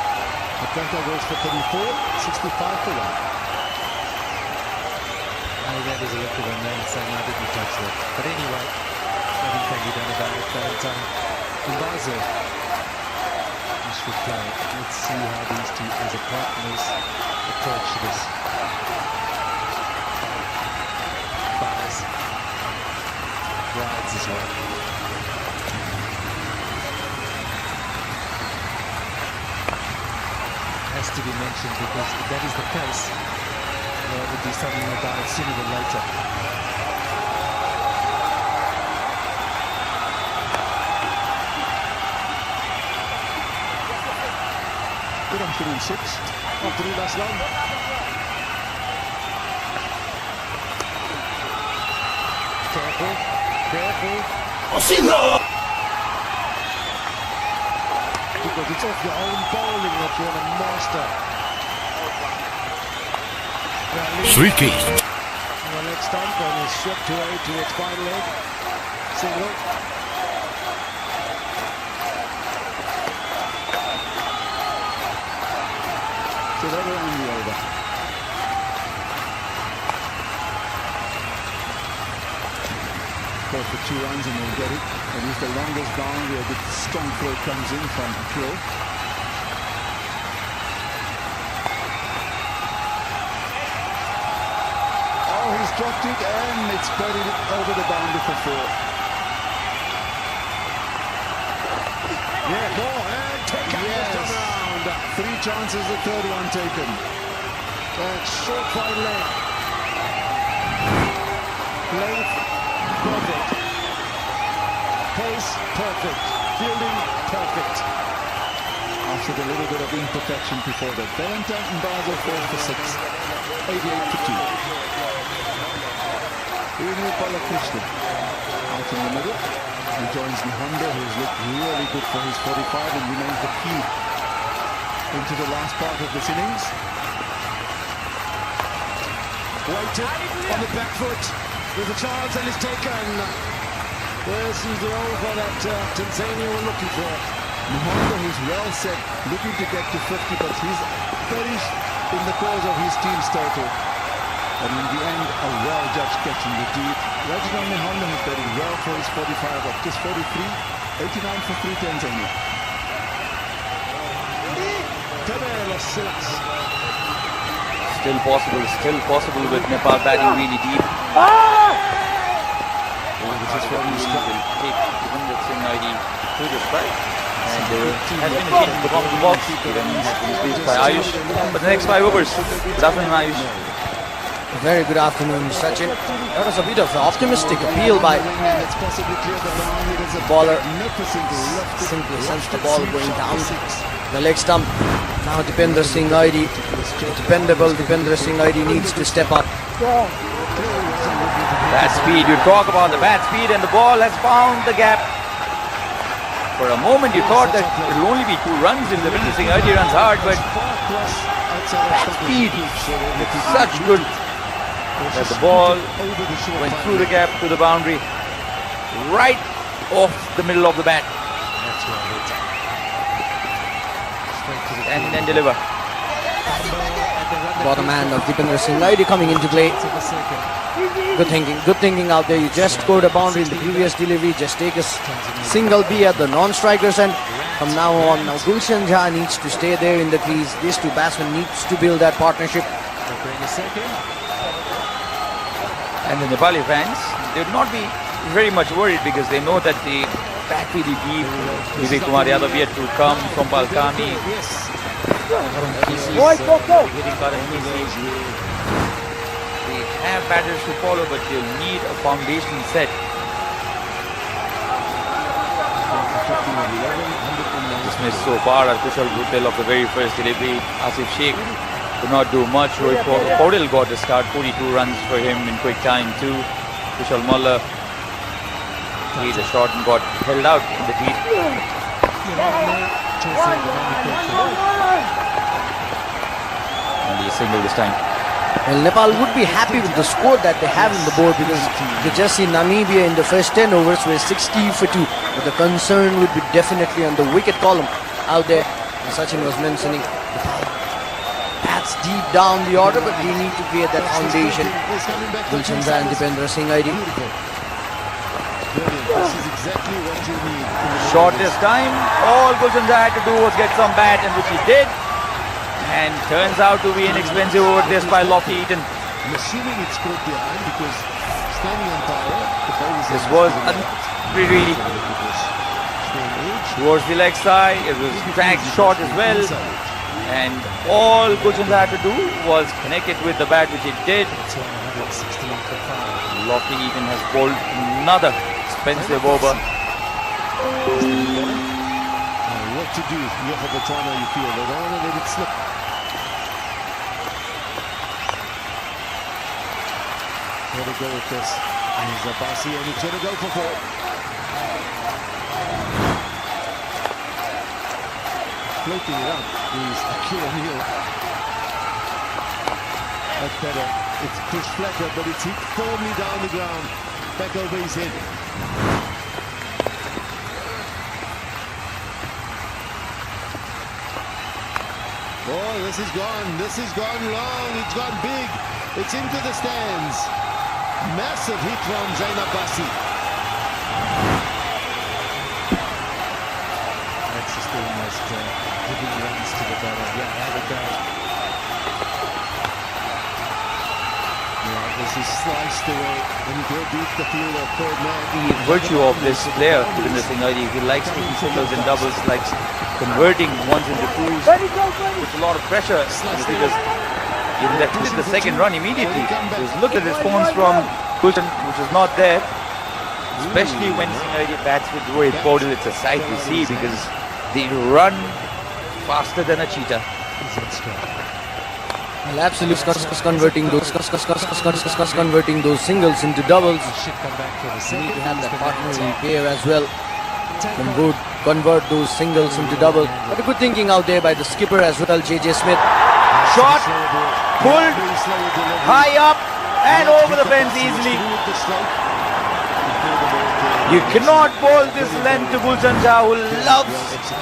Atlanta goes for 34, 65 for 1. That is a look at a man saying I didn't touch that. But anyway, nothing can be done about it. But Mbazo should play. Let's see how these two as a partners approach this. Baz rides as well. Has to be mentioned because if that is the case, we'll do something about it sooner than later. Good afternoon, Six. Afternoon, Aslan. Careful. Because it's off your own bowling that you're a master. Shrikesh. The leg stump and is swept away to its fine leg. Single. So they were on the over. Go for 2 runs and we'll get it. At least the longest boundary, a bit strong throw comes in from Akil. He's dropped it and it's buried over the boundary for 4. Yeah, go and take out this time around. 3 chances, the third one taken. Short fine leg. Length, perfect. Pace, perfect. Fielding, perfect. After the little bit of imperfection before that. Valentine Mbazo 4 for 6. 88 for 2. Inu Balakrishnan out in the middle. He joins Honda, who's looked really good for his 45 and remains the key into the last part of this innings. Waited on the back foot with a chance and is taken. This is the over that Tanzania were looking for. Honda, who's well set, looking to get to 50, but he's very in the cause of his team's total. And in the end, a well-judged catch in the deep. Reginald Honda has batted well for his 45 of just 43, 89 for 3 Tanzania. Still possible with Nepal batting really deep. This is what we will take Devendra Singh Hardy to the strike. And there has been a change in the bottom of the box. Then has been replaced by Ayush. But the next 5 overs. Good afternoon, Ayush. Very good afternoon, Sachin. That was a bit of an optimistic appeal by the bowler. Simply sends the ball going down the leg stump. Now Dipendra Singh Aidi, dependable Dipendra Singh Aidi needs to step up. Bat speed, you talk about the bat speed, and the ball has found the gap. For a moment you thought that it will only be 2 runs if Dipendra Singh Aidi runs hard, but bat speed is such good that the ball went through the gap to the boundary, right off the middle of the bat. And then deliver. Bottom hand of Dipendra Singh Aidi coming into play. Good thinking out there. You just scored a boundary in the previous delivery. Just take a single B at the non-strikers, and from now on, now Gulshan Jha needs to stay there in the crease. These two batsmen needs to build that partnership. And the Nepali fans, they would not be very much worried because they know that the back really deep. Vivek Kumar Yadav yet to come from Balkami. They have batters to follow, but they'll need a foundation set. Dismissed so far are Kushal Bhutel of the very first delivery. Asif Sheikh could not do much. Rohit Paudel got a start, 42 runs for him in quick time too. Kushal Mullah hit a shot and got held out in the teeth. Only a single this time. Well, Nepal would be happy with the score that they have in the board, because you just see Namibia in the first 10 overs were 60 for 2. But the concern would be definitely on the wicket column out there. And Sachin was mentioning bats deep down the order, but they need to create that foundation. Gulshan Jha and Dipendra Singh Aidi. Shortest time, all Gulshan Jha had to do was get some bat, and which he did. And turns out to be inexpensive over this by Lofty Eaton. I'm assuming it's scored behind because standing umpire, the ball is. This was really towards the leg side. It was dragged short as well. And all Gulshan Jha had to do was connect it with the bat, which it did. Lofty Eaton has bowled another expensive over. What to do? You have the time how you feel. They don't want to let it slip. Where to go with this? Here's Abbasi, and he's going to go for 4. Floating it up is Akil O'Neill. That's better. It's pushed flatter, but it's hit firmly down the ground. Back over his head. Oh, this is gone long, it's gone big, it's into the stands. Massive hit from Zainab Basi. That's just almost giving runs to the batter. Yeah, have a go. Yeah, this is sliced away when you go deep the fielder, third man. The virtue of this player, Dipendra Singh Aidi, he likes taking singles and doubles, likes converting ones into twos. Puts a lot of pressure because that took the second run immediately. Just look at the response from Gulshan, which is not there. Especially when Singh Aidi bats with Rohit Paudel, it's a sight to see because they run faster than a cheetah. Well, absolutely converting those singles into doubles. You need to have that partner in pair as well. Convert those singles into double. But a good thinking out there by the skipper as well, JJ Smith. Shot, pulled, high up and over the fence easily. You cannot bowl this length to Gulshan Jha, who loves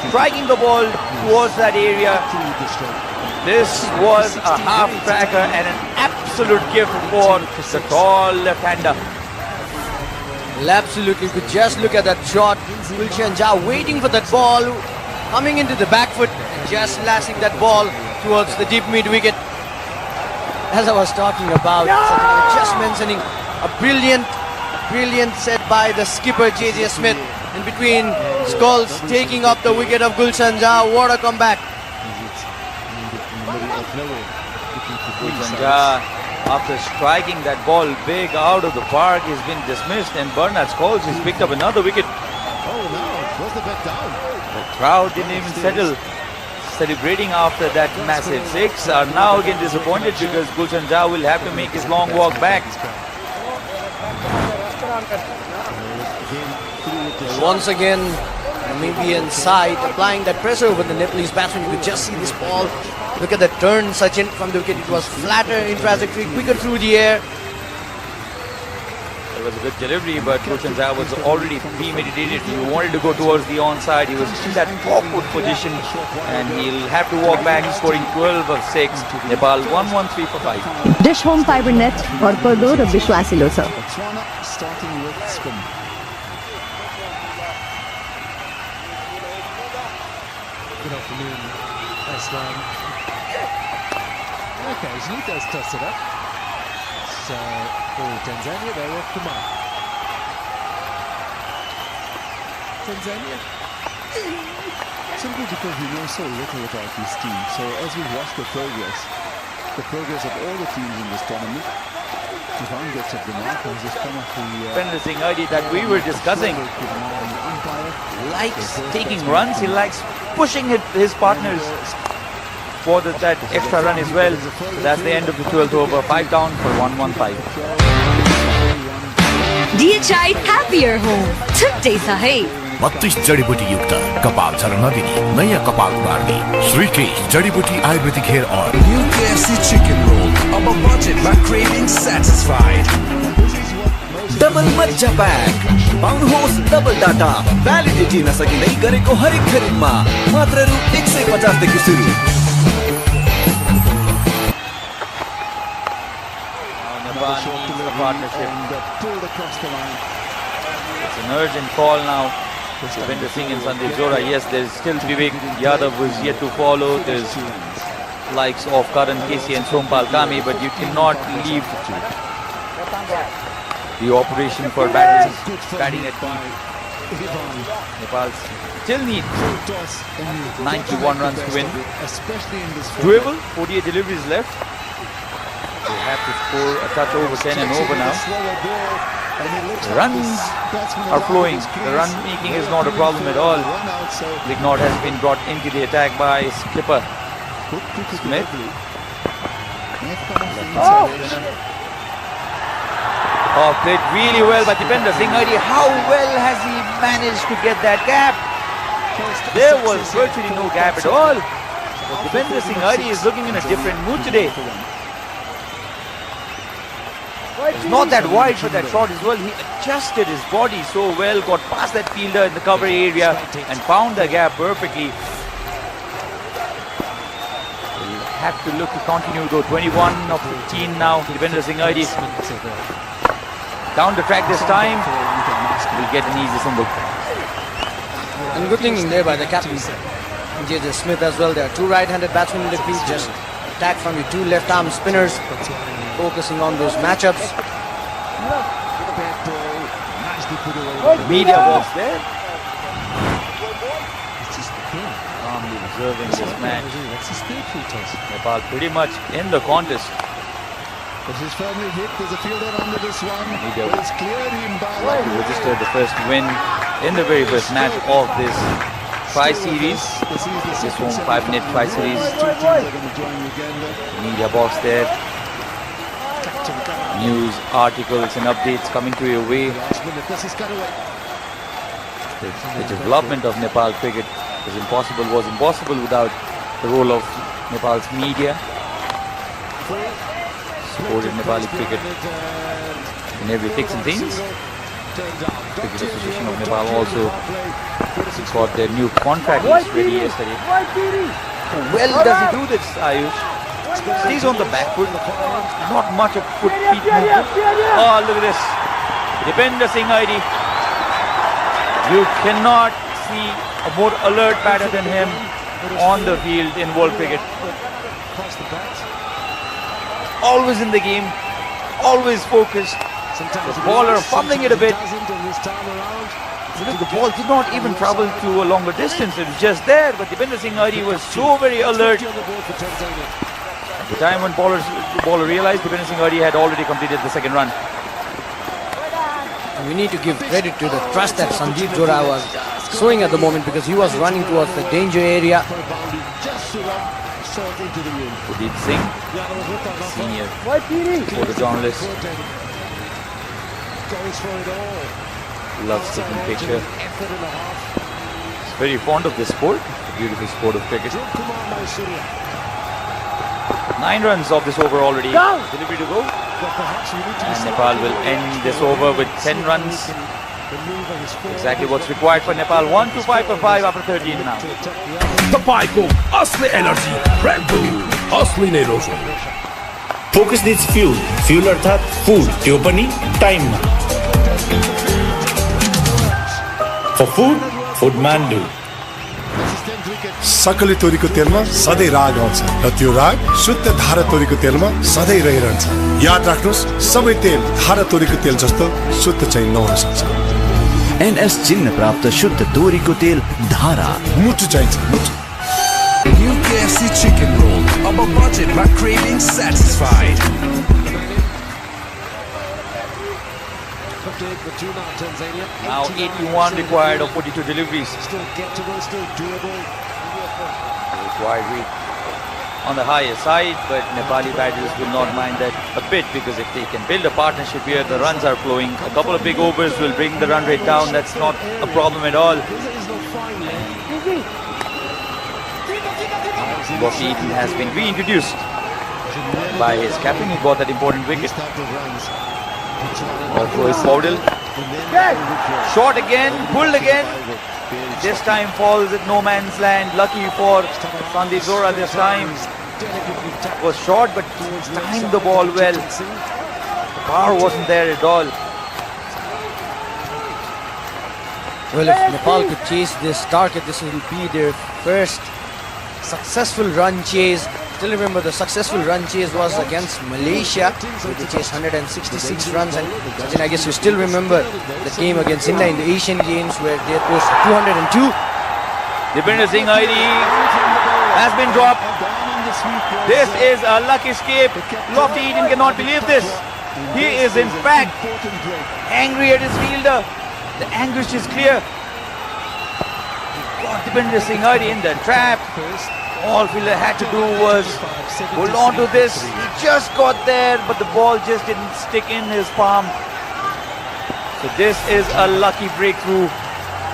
striking the ball towards that area. This was a half cracker and an absolute gift for the tall left-hander. Well, absolutely, you could just look at that shot. Gulshan Jha waiting for that ball, coming into the back foot and just lashing that ball towards the deep mid wicket. As I was talking about, just mentioning a brilliant set by the skipper JJ Smith in between skulls, taking up the wicket of Gulshan Jha. What a comeback! Gulshan Jha After striking that ball big out of the park, he's been dismissed, and Bernard's calls, he's picked up another wicket. Oh no, was the bet down? The crowd didn't even settle. Celebrating after that massive six are now again disappointed because Gulshan Jha will have to make his long walk back. Once again, Namibian side applying that pressure over the Nepalese batsman. You could just see this ball. Look at the turn, Sachin, from the wicket. It was flatter in trajectory, quicker through the air. It was a good delivery, but Gulshan Jha was already premeditated. He wanted to go towards the onside. He was in that awkward position, and he'll have to walk back, scoring 12 of 6. Nepal 1-1-3 for 5. Dish home fibre net भरपर्दो र विश्वासिलो छ Botswana starting with spin. Good afternoon, Aslan. Occasionally does toss it up. So for Tanzania, they're off the mark. Tanzania. Simply because we know so little about this team. So as we watch the progress of all the teams in this tournament, Ivan gets up the mark and just come off the... Bender Singh Aidi that we were discussing likes taking runs. He likes pushing his partners for that extra run as well. So that's the end of the 12th over. 5 down for 1-1-5. DHI happier home. छुट्टै छ है 32 जडीबुटी युक्त कपाल झर्न नदिने नयाँ कपाल उगार्ने श्रीकेश जडीबुटी ayurvedic hair oil New KFC chicken roll. अब budget my craving satisfied. Double मज्जा pack. पाउनुहोस् double data. Validity नसकिँदै गरेको हरेक खरिदमा मात्र रु 150 देखि सुरु. Partnership. Pulled across the line. It's an urgent call now. Bender Singh and Sandeep Zora. Yes, there's still Vivek Yadav who's yet to follow. There's likes of Karan Kesey and Sompal Kami, but you cannot leave the operation for batting at Nepal still need 91 runs to win. Doable, 48 deliveries left. They have to score a touch over 10 and over now. The runs are flowing. The run making is not a problem at all. Lignot has been brought into the attack by skipper Smith. Oh, played really well by Bender Singh Aidi. How well has he managed to get that gap? There was virtually no gap at all. But Bender Singh Aidi is looking in a different mood today. It's not that wide for that shot as well. He adjusted his body so well, got past that fielder in the cover area and found the gap perfectly. He'll have to look to continue though. 21 of 15 now. Bender Singh Aidi down the track this time. Will get an easy single. And good thinking there by the captain, J.J. Smith as well. There are two right-handed batsmen in the crease. Just attack from the two left-arm spinners. Focusing on those matchups. Media was there. Calmly observing this match. Nepal pretty much in the contest. This is firmly hit. There's a fielder under this one. Media It's cleared him by registered the first win in the very first match of this tri-series. This home 5-minute tri-series. Media box there. News, articles and updates coming to your way. The development of Nepal cricket was impossible without the role of Nepal's media. Supported Nepali cricket in every fix and things. Cricket Association of Nepal also got their new contract list ready yesterday. Well does he do this, Ayush? Stays on the back foot. Not much of foot feet movement. Oh, look at this. Bender Singh Aidi. You cannot see a more alert batter than him on the field in world cricket. Always in the game. Always focused. The bowler fumbling it a bit. The ball did not even travel to a longer distance. It was just there. But Bender Singh Aidi was so very alert. At the time when bowler realized Dipender Singh Hardy had already completed the second run. We need to give credit to the thrust that Sandeep Zora was showing at the moment, because he was running towards the danger area. Pradeep Singh, senior photojournalist, loves taking picture. He's very fond of this sport, the beautiful sport of cricket. 9 runs of this over already. Delivery to go. And Nepal will end this over with 10 runs. Exactly what's required for Nepal. 1-5 for 5 after 13 now. तपाईको असली energy Rangpur असली नै रोशो Focus needs fuel. Fuel अर्थात food. त्यो पनि टाइममा. For food, Foodmandu. सकली तोरीको तेलमा सधैँ राग आउँछ र त्यो राग शुद्ध धारा तोरीको तेलमा सधैँ रहिरहन्छ. याद राख्नुहोस्, सबै तेल धारा तोरीको तेल जस्तो शुद्ध चाहिँ नहुन सक्छ. NS चिन्ह प्राप्त शुद्ध तोरीको तेल धारा मुटु चाहिन्छ मुटु. New KFC chicken roll. Up a budget, my cravings satisfied. Now 81 required of 42 deliveries. Required weight on the higher side, but Nepali batters will not mind that a bit, because if they can build a partnership here, the runs are flowing. A couple of big overs will bring the run rate down. That's not a problem at all. Bobby Eaton has been reintroduced by his captain. He got that important wicket. Off goes Paudel. Shot again, pulled again. This time falls at no man's land. Lucky for Sandeep Zora this time. Was short, but timed the ball well. The power wasn't there at all. Well, if Nepal could chase this target, this will be their first successful run chase. Still remember, the successful run chase was against Malaysia, where they chased 166 runs. And Sachin, I guess you still remember the game against India in the Asian Games, where they posted 202. Dipender Singh Hardy has been dropped. This is a lucky escape. Lofty Eaton cannot believe this. He is in fact angry at his fielder. The anguish is clear. Got Dipender Singh Hardy in the trap. All fielder had to do was hold on to this. He just got there, but the ball just didn't stick in his palm. So this is a lucky breakthrough.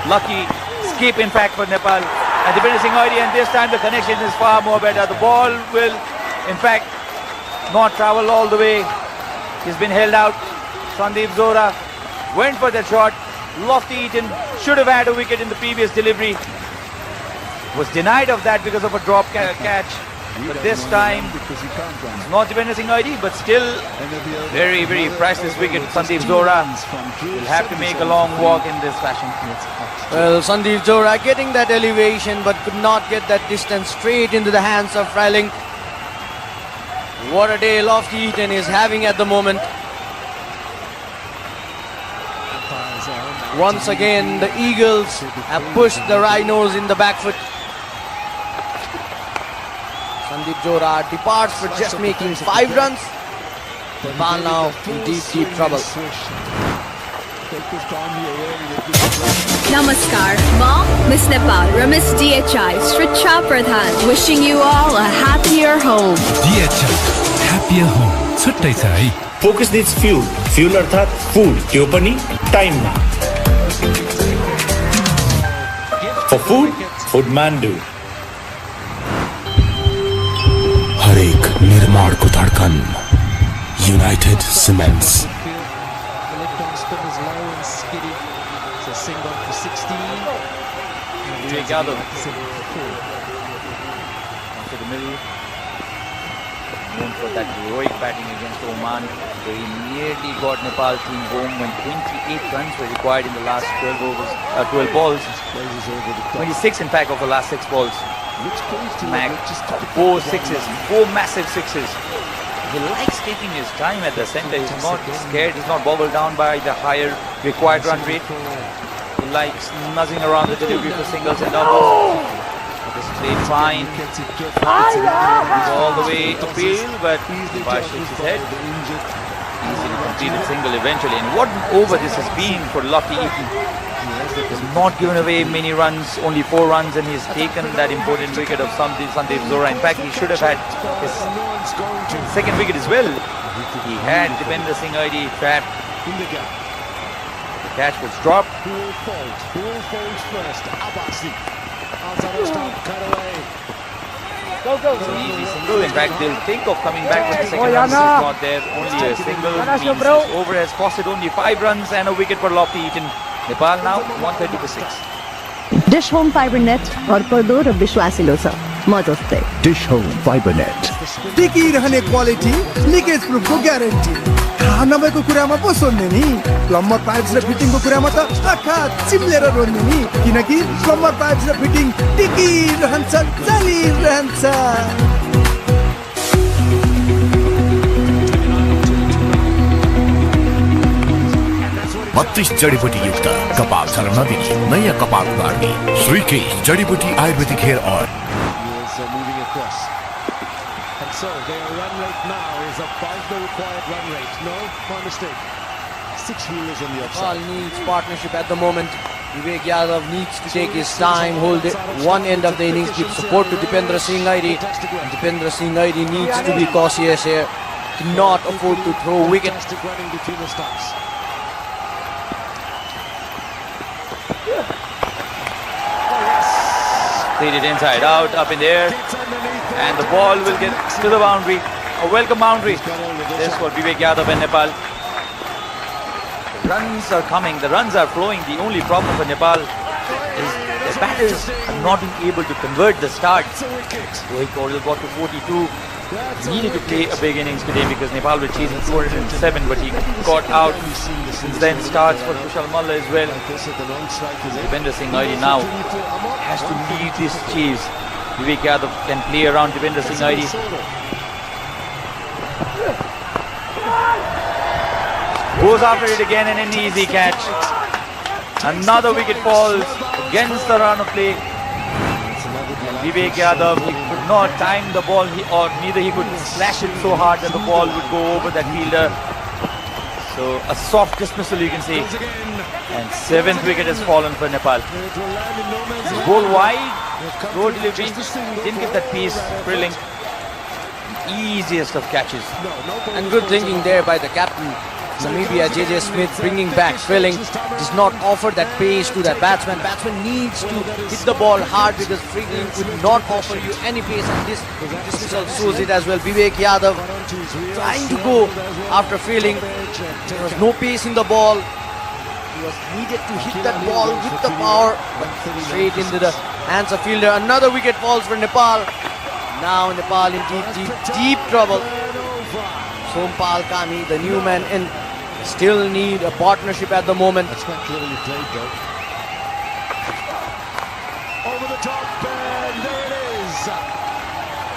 Lucky escape, in fact, for Nepal. And Dipender Singh Hardy, and this time the connection is far more better. The ball will, in fact, not travel all the way. He's been held out. Sandeep Zora went for the shot. Lofty Eaton should have had a wicket in the previous delivery. Was denied of that because of a drop catch. But this time, it's not Dipender Singh Hardy, but still very, very priceless wicket. Sandeep Zora will have to make a long walk in this fashion. Well, Sandeep Zora getting that elevation, but could not get that distance straight into the hands of Freiling. What a day Lofty Eaton is having at the moment. Once again, the Eagles have pushed the Rhinos in the back foot. Sandeep Zora departs for just making 5 runs. Nepal now in deep, deep trouble. Namaskar, Ma, Miss Nepal, Ramis DHI, Shricha Pradhan, wishing you all a happier home. DHI, happier home. छुट्टै छ है. Focus needs fuel. Fuel अर्थात food. त्यो पनि टाइममा. For food, Foodmandu. हरेक निर्माणको धडकन United Cements. After the middle, known for that heroic batting against Oman, where he nearly got Nepal team home when 28 runs were required in the last 12 balls. 26 in fact of the last 6 balls. Mac, 4 sixes, 4 massive sixes. He likes taking his time at the centre. He's not scared. He's not boggled down by the higher required run rate. He likes nuzzing around the delivery for singles and doubles. Just played fine. All the way upfield, but Nepal shakes his head. Easily completed single eventually. And what an over this has been for Lucky Eaton. He's not given away many runs, only 4 runs, and he's taken that important wicket of Sandeep Zora. In fact, he should have had his second wicket as well. He had Dipender Singh ID trapped. The catch was dropped. Who will fold? Who will fold first? Abbasi. Outside of stop, cut away. Go. It's an easy single. In fact, they'll think of coming back with the second run. It's not there. Only a single means this over has costed only 5 runs and a wicket for Lucky Eaton. Nepal now 130 for 6. Dish home fibre net भरपर्दो र विश्वासिलो छ म जस्तै dish home fibre net टिकिरहने quality leakage प्रुफको guarantee थाहा नभएको कुरामा पो सोध्ने नि प्लम्बर पाइप्स र फिटिङको कुरामा त आँखा चिम्लेर रोज्ने नि किनकि प्लम्बर पाइप्स र फिटिङ टिकिरहन्छ चलिरहन्छ 32 जडीबुटी युक्त कपाल झर्न नदिने नयाँ कपाल गार्नी श्रीकेश जडीबुटी ayurvedic hair oil Moving across. And so their run rate now is above the required run rate. No, my mistake. 6 wheelers on the Nepal offside. needs partnership at the moment. Vivek Yadav needs to take his time, hold it one end of the innings, give support to Dipender Singh ID. Dipender Singh ID needs to be cautious here, cannot afford to throw wicket. Fantastic running between the stumps. Played it inside out, up in the air, and the ball will get to the boundary. A welcome boundary. This for Vivek Yadav and Nepal. The runs are coming, the runs are flowing. The only problem for Nepal is the batters are not being able to convert the start. Rohit Kaudal got to 42. He needed to play a big innings today because Nepal were chasing 207, but he got out. Since then starts for Kushal Malla as well. Dipender Singh ID now has to lead this chase. Vivek Yadav can play around Dipender Singh ID. Goes after it again and an easy catch. Another wicket falls against the run of play. Vivek Yadav, he could not time the ball, neither he could slash it so hard that the ball would go over that fielder. So a soft dismissal you can say. And 7th wicket has fallen for Nepal. Goal wide, throw delivery, didn't get that pace, thrilling. Easiest of catches. And good thinking there by the captain. Namibia, JJ Smith bringing back Frilling, does not offer that pace to that batsman. Batsman needs to hit the ball hard because Frilling could not offer you any pace, and this result shows it as well. Vivek Yadav trying to go after Frilling. There was no pace in the ball. He was needed to hit that ball with the power, but straight into the hands of fielder. Another wicket falls for Nepal. Now Nepal in deep trouble. Sompal Kami, the new man in, still need a partnership at the moment. That's quite cleverly played though. Over the top and there it is.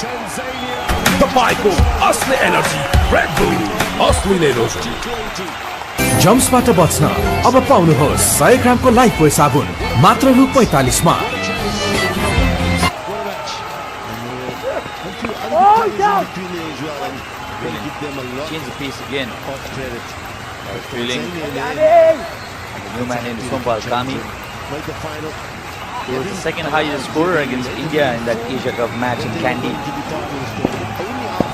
Tanzania. तपाईको असली energy red bull असली energy जम्सबाट बच्न अब पाउनुहोस् 100 ग्रामको लाइफबोय साबुन मात्र रु 45 मा Change the pace again. Of credit. Thrilling. The new man in Sompal Kami. He was the second highest scorer against India in that Asia Cup match in Kandy.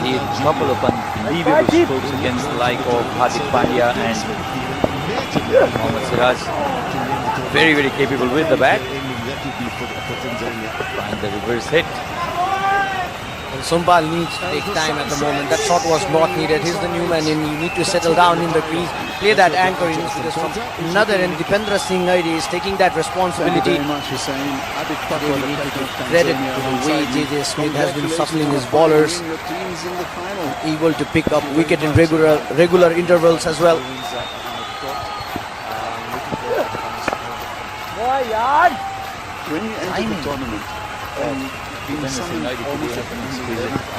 He had a couple of unbelievable strokes against the like of Hardik Pandya and Mohammad Siraj. Very, very capable with the bat. And the reverse hit. And Sompal needs to take time at the moment. That shot was not needed. He's the new man in. You need to settle down in the crease. Play that anchor in because from another end, Dipender Singh ID is taking that responsibility. We need to give credit to the way JJ Smith has been shuffling his bowlers. Able to pick up wicket in regular intervals as well. When you enter the tournament, being summoned almost at the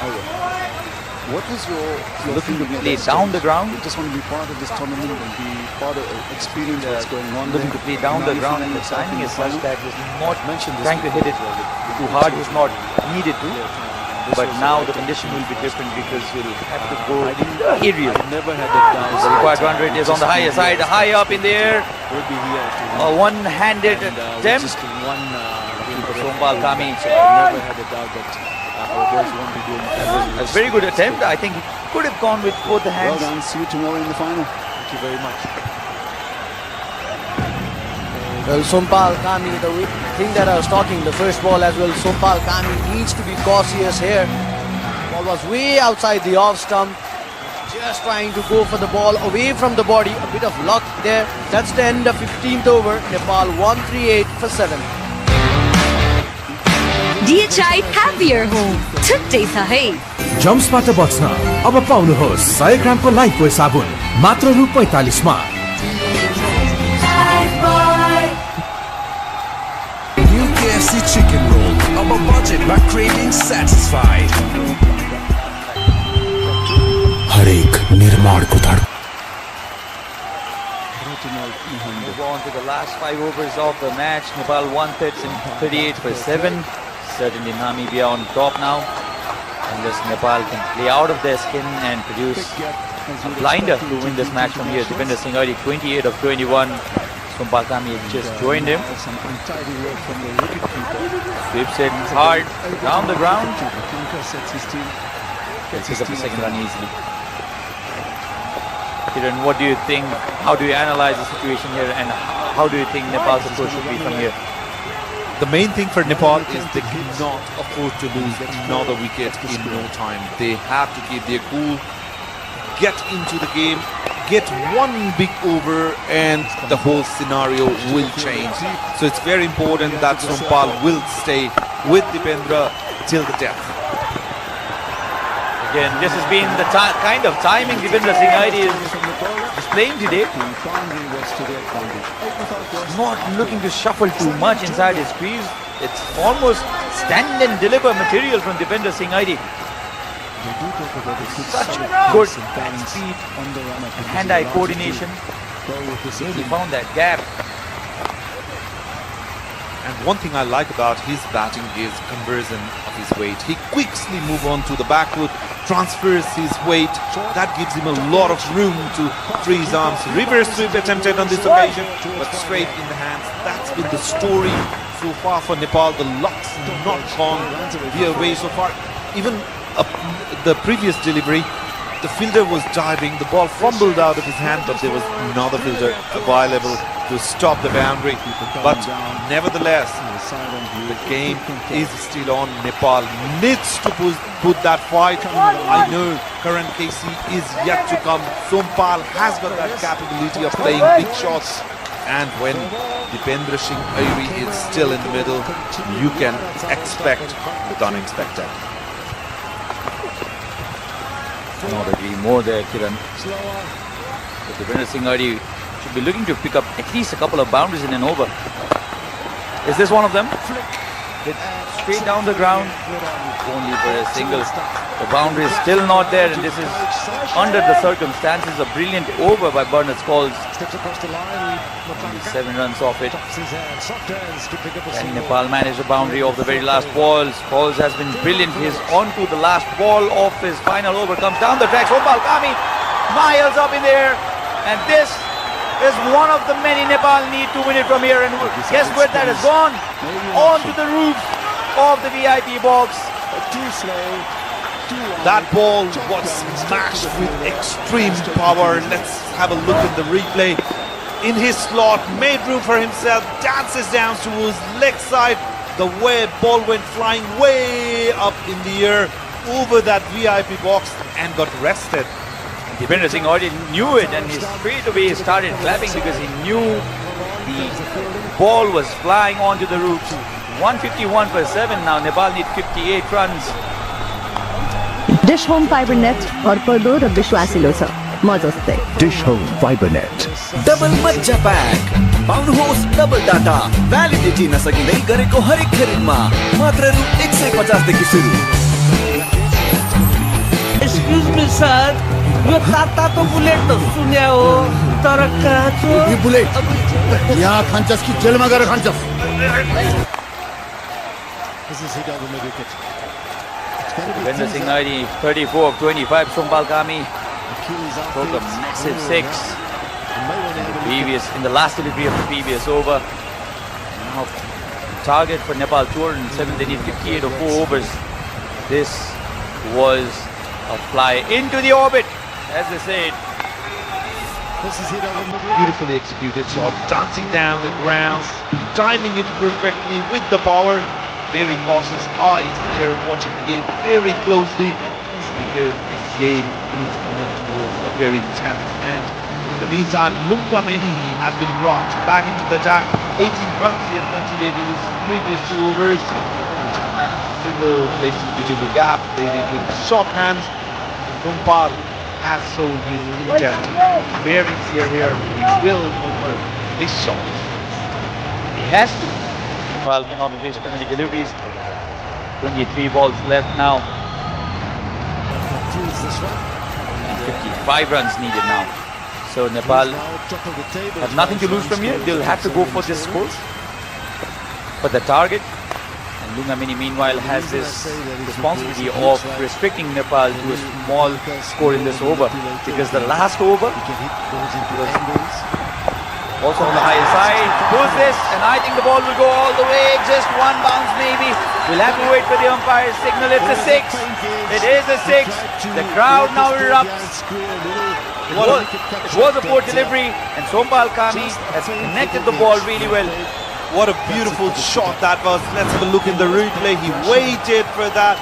hour, What was your looking to thinking at play that down stage? the ground. You just want to be part of this tournament and be part of experience what's going on. Looking there. to play down the Now you ground, find and the yourself timing in is the such final. that he's not Mentioned this trying to hit it too hard. He's not needed to. But now the condition will be different because he'll have to go aerial. Never had that down. The required run rate is on the higher side, high up in the air. Would be here to A one-handed attempt. just one Sompal Kami. So I never had a doubt that our boys won't be doing A very good attempt. I think he could have gone with both the hands. Well done. See you tomorrow in the final. Thank you very much. Well, Sompal Kami, the thing that I was talking, the first ball as well, Sompal Kami needs to be cautious here. Ball was way outside the off stump. Just trying to go for the ball away from the body. A bit of luck there. That's the end of 15th over. Nepal 138 for 7. DHI Happier Home छुट्टै छ है। जम्सबाट बच्न अब पाउनुहोस् 100 ग्रामको लाइफबोय साबुन मात्र रु 45 मा। New KFC chicken roll, अब budget by craving satisfied. हरेक निर्माण को धड़ Move on to the last 5 overs of the match. Nepal 138 for 7. Certainly Namibia on top now. Unless Nepal can play out of their skin and produce a blinder to win this match from here. Deepinder Singh already 28 of 21. Sompal Kami has just joined him. Sweeps it hard down the ground. Gets up the second run easily. Kiran, what do you think? How do you analyze the situation here, and how do you think Nepal's approach should be from here? The main thing for Nepal is they cannot afford to lose another wicket in no time. They have to keep their cool, get into the game, get one big over, and the whole scenario will change. So it's very important that Sompal will stay with Deependra till the death. Again, this has been the kind of timing Deepinder Singh is displaying today. Not looking to shuffle too much inside his crease. It's almost stand and deliver material from Deepinder Singh. Such good speed and hand-eye coordination. He found that gap. And one thing I like about his batting is conversion of his weight. He quickly moves on to the back foot, transfers his weight. That gives him a lot of room to free his arms. Reverse sweep attempted on this occasion, but straight in the hands. That's been the story so far for Nepal. The luck's not gone their way so far. Even the previous delivery, the fielder was diving, the ball fumbled out of his hand, but there was another fielder available to stop the boundary. But nevertheless, the game is still on. Nepal needs to put that fight. I know Karan Casey is yet to come. Sompal has got that capability of playing big shots. And when Deependra Singh Airi is still in the middle, you can expect the unexpected. Not agree more there, Kiran. But Deepinder Singh Airi should be looking to pick up at least a couple of boundaries in an over. Is this one of them? Hit straight down the ground, only for a single. The boundary is still not there, and this is under the circumstances a brilliant over by Bernard Scholes. 7 runs off it. And Nepal managed the boundary of the very last ball. Scholes has been brilliant. He's on to the last ball of his final over. Comes down the track. Sompal Kami miles up in the air. And this is one of the many Nepal need to win it from here. And guess where that has gone? On to the roof of the VIP box. That ball was smashed with extreme power. Let's have a look at the replay. In his slot, made room for himself, dances down towards leg side. The way ball went flying way up in the air over that VIP box and got rested. Deepinder Singh already knew it, and he straight away started clapping because he knew the ball was flying onto the roof. 151 for 7 now. Nepal need 58 runs. Dish home fibre net भरपर्दो र विश्वासिलो छ म जस्तै dish home fibre net double मज्जा pack पाउनुहोस् double data validity नसकिँदै गरेको हरेक खरिदमा मात्र रु 150 देखि सुरु एक्सक्युज मी सर यो तातो बुलेट त सुन्या हो तर काँचो यो बुलेट यहाँ खान्छस् कि जेलमा गएर खान्छस् Devendra Singh Naidoo, 34 of 25. Sompal Kami took a massive 6 in the last delivery of the previous over. Now target for Nepal 207. They need 58 or 4 overs. This was a fly into the orbit, as they said. Beautifully executed shot, dancing down the ground, timing it perfectly with the power. Very cautious eyes here watching the game very closely because this game is meant towards a very tense end. In the meantime, Lungkameni has been brought back into the attack. 18 runs he has contributed in his previous 2 overs. Single places between the gap, they did with short hands. Rumpal has shown his intent. Very clear here, he will over this shot. He has to. Well, not missed many deliveries. 23 balls left now. And 55 runs needed now. So Nepal have nothing to lose from here. They'll have to go for this score, for the target. And Lungamini meanwhile has this responsibility of restricting Nepal to a small score in this over, because the last over was also on the higher side. Pulls this, and I think the ball will go all the way. Just one bounce maybe. We'll have to wait for the umpire's signal. It's a 6. It is a 6. The crowd now erupts. It was a poor delivery, and Sompal Kami has connected the ball really well. What a beautiful shot that was. Let's have a look in the replay. He waited for that.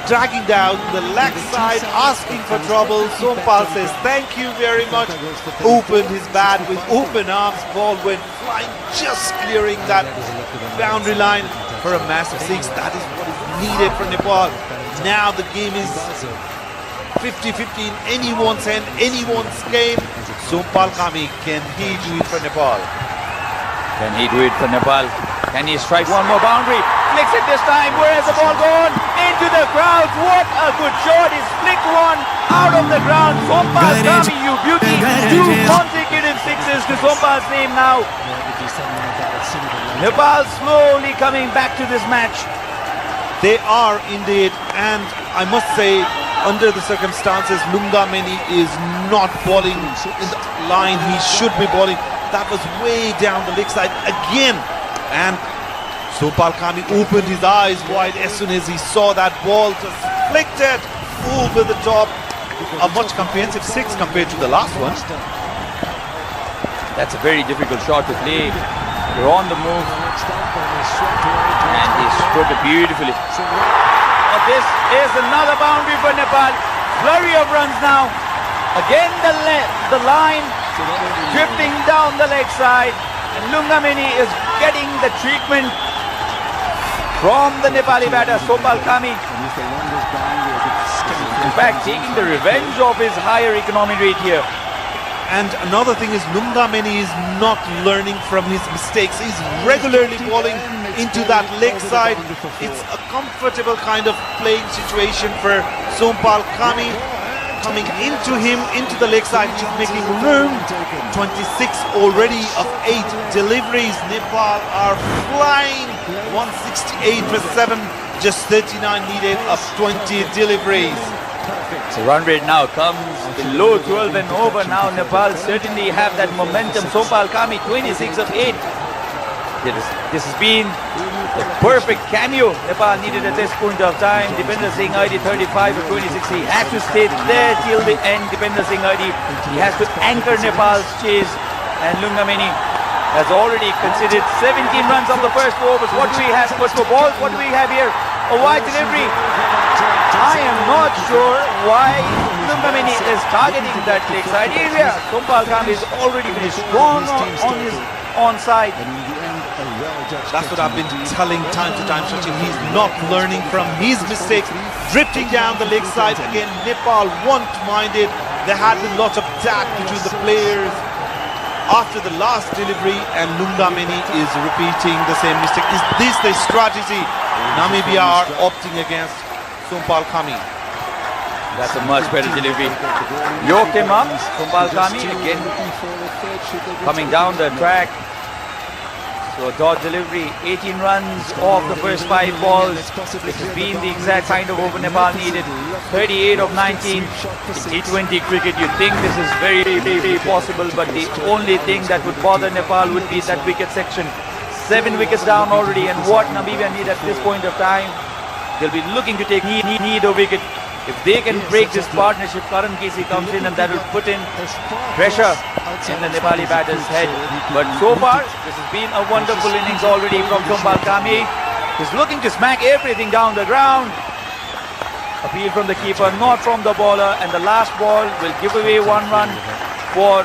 Dragging down the leg side, asking for trouble. Sompal says thank you very much. Opened his bat with open arms. Ball went flying, just clearing that boundary line for a massive 6. That is what is needed for Nepal. Now the game is 50-50 in anyone's hand, anyone's game. Sompal Kami, can he do it for Nepal? Can he do it for Nepal? Can he strike one more boundary? Flicks it this time. Where has the ball gone? Into the crowd. What a good shot. He's flicked one out of the ground. Sompal Kami, you beauty. 2 consecutive 6s to Sompal's name now. Nepal slowly coming back to this match. They are indeed, and I must say, under the circumstances, Lungameni is not bowling in the line he should be bowling. That was way down the leg side again, and Sompal Kami opened his eyes wide as soon as he saw that ball, just flicked it over the top. A much comprehensive 6 compared to the last one. That's a very difficult shot to play. You're on the move, and he struck it beautifully. Oh, this is another boundary for Nepal. Flurry of runs now. Again the line drifting down the leg side, and Lungamini is getting the treatment from the Nepali batter Sompal Kami. In fact, taking the revenge of his higher economy rate here. And another thing is, Lungamini is not learning from his mistakes. He's regularly bowling into that leg side. It's a comfortable kind of playing situation for Sompal Kami. Coming into him, into the leg side, which is making room. 26 already of 8 deliveries. Nepal are flying. 168 for 7. Just 39 needed of 20 deliveries. The run rate now comes below 12 and over. Now Nepal certainly have that momentum. Sompal Kami, 26 of 8. This has been the perfect cameo Nepal needed at this point of time. Devendra Singh Naidoo, 35 of 26. He has to stay there till the end. Devendra Singh Naidoo, he has to anchor Nepal's chase. And Lungamini has already considered 17 runs on the first 2 overs. What do we have? First 4 balls. What do we have here? A wide delivery. I am not sure why Lungamini is targeting that leg side area. Sompal Kami is already very strong on his onside. That's what I've been telling time to time, Sachin. He's not learning from his mistakes. Drifting down the leg side again. Nepal won't mind it. There had been lots of tag between the players after the last delivery, and Lungamini is repeating the same mistake. Is this the strategy Namibia are opting against Sompal Kami? That's a much better delivery. Yoked him up. Sumbal Kami again coming down the track. So a dodge delivery, 18 runs off the first 5 balls. This has been the exact kind of over Nepal needed. 38 of 19. In T20 cricket, you think this is very, very possible, but the only thing that would bother Nepal would be that wicket section. 7 wickets down already, and what Namibia need at this point of time, they'll be looking to take need a wicket. If they can break this partnership, Karan Kesey comes in and that will put in pressure in the Nepali batter's head. But so far, this has been a wonderful innings already from Sumbal Kami. He's looking to smack everything down the ground. Appeal from the keeper, not from the bowler. And the last ball will give away 1 run for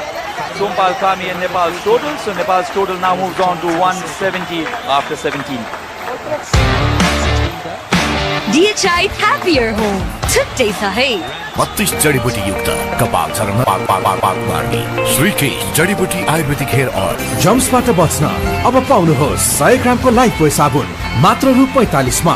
Sumbal Kami and Nepal's total. So Nepal's total now moves on to 170 after 17. DHI happier home. छुट्टै छ है 32 जडीबुटी युक्त कपाल झर्न पार्ने श्रीकेश जडीबुटी ayurvedic hair oil जम्सबाट बच्न अब पाउनुहोस् 100 ग्रामको लाइफ बोय साबुन मात्र रु 45 मा।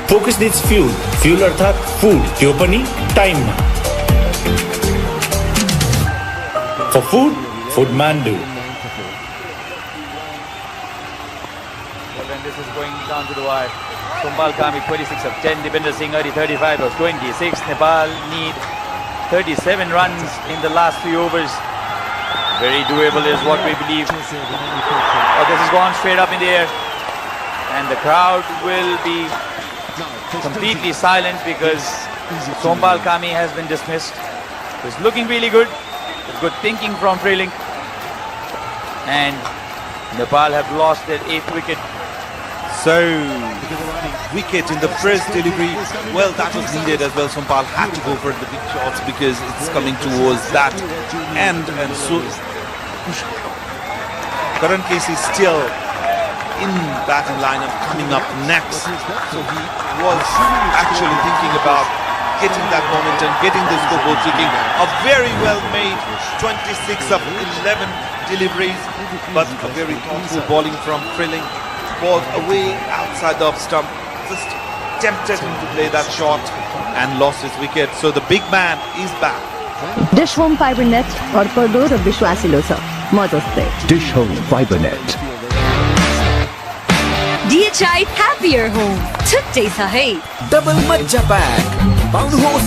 Focus needs fuel. Fuel अर्थात फूड, त्यो पनि टाइममा। For food, Foodmandu. Well, then this is going down to the wire. Sumbal Kami 26 of 10, Dipinder Singh 35 of 26. Nepal need 37 runs in the last 3 overs. Very doable is what we believe. Oh, this has gone straight up in the air. And the crowd will be completely silent because Sumbal Kami has been dismissed. It's looking really good. Good thinking from Freeling. And Nepal have lost their 8th wicket. So, wicket in the first delivery. Well, that was needed as well. Sumbal had to go for the big shots because it's coming towards that end. And so, Karan Kesey is still in batting lineup coming up next. So he was actually thinking about getting that momentum, getting the scoreboard ticking. A very well made 26 of 11 deliveries, but a very thoughtful bowling from Freeling. Ball away outside the off stump, just tempted him to play that shot and lost his wicket. So the big man is back. Dish home fibre net भरपर्दो र विश्वासिलो छ म जस्तै dish home fibre net DHI happier home छुट्टै छ है double मज्जा पैक पाउनुहोस्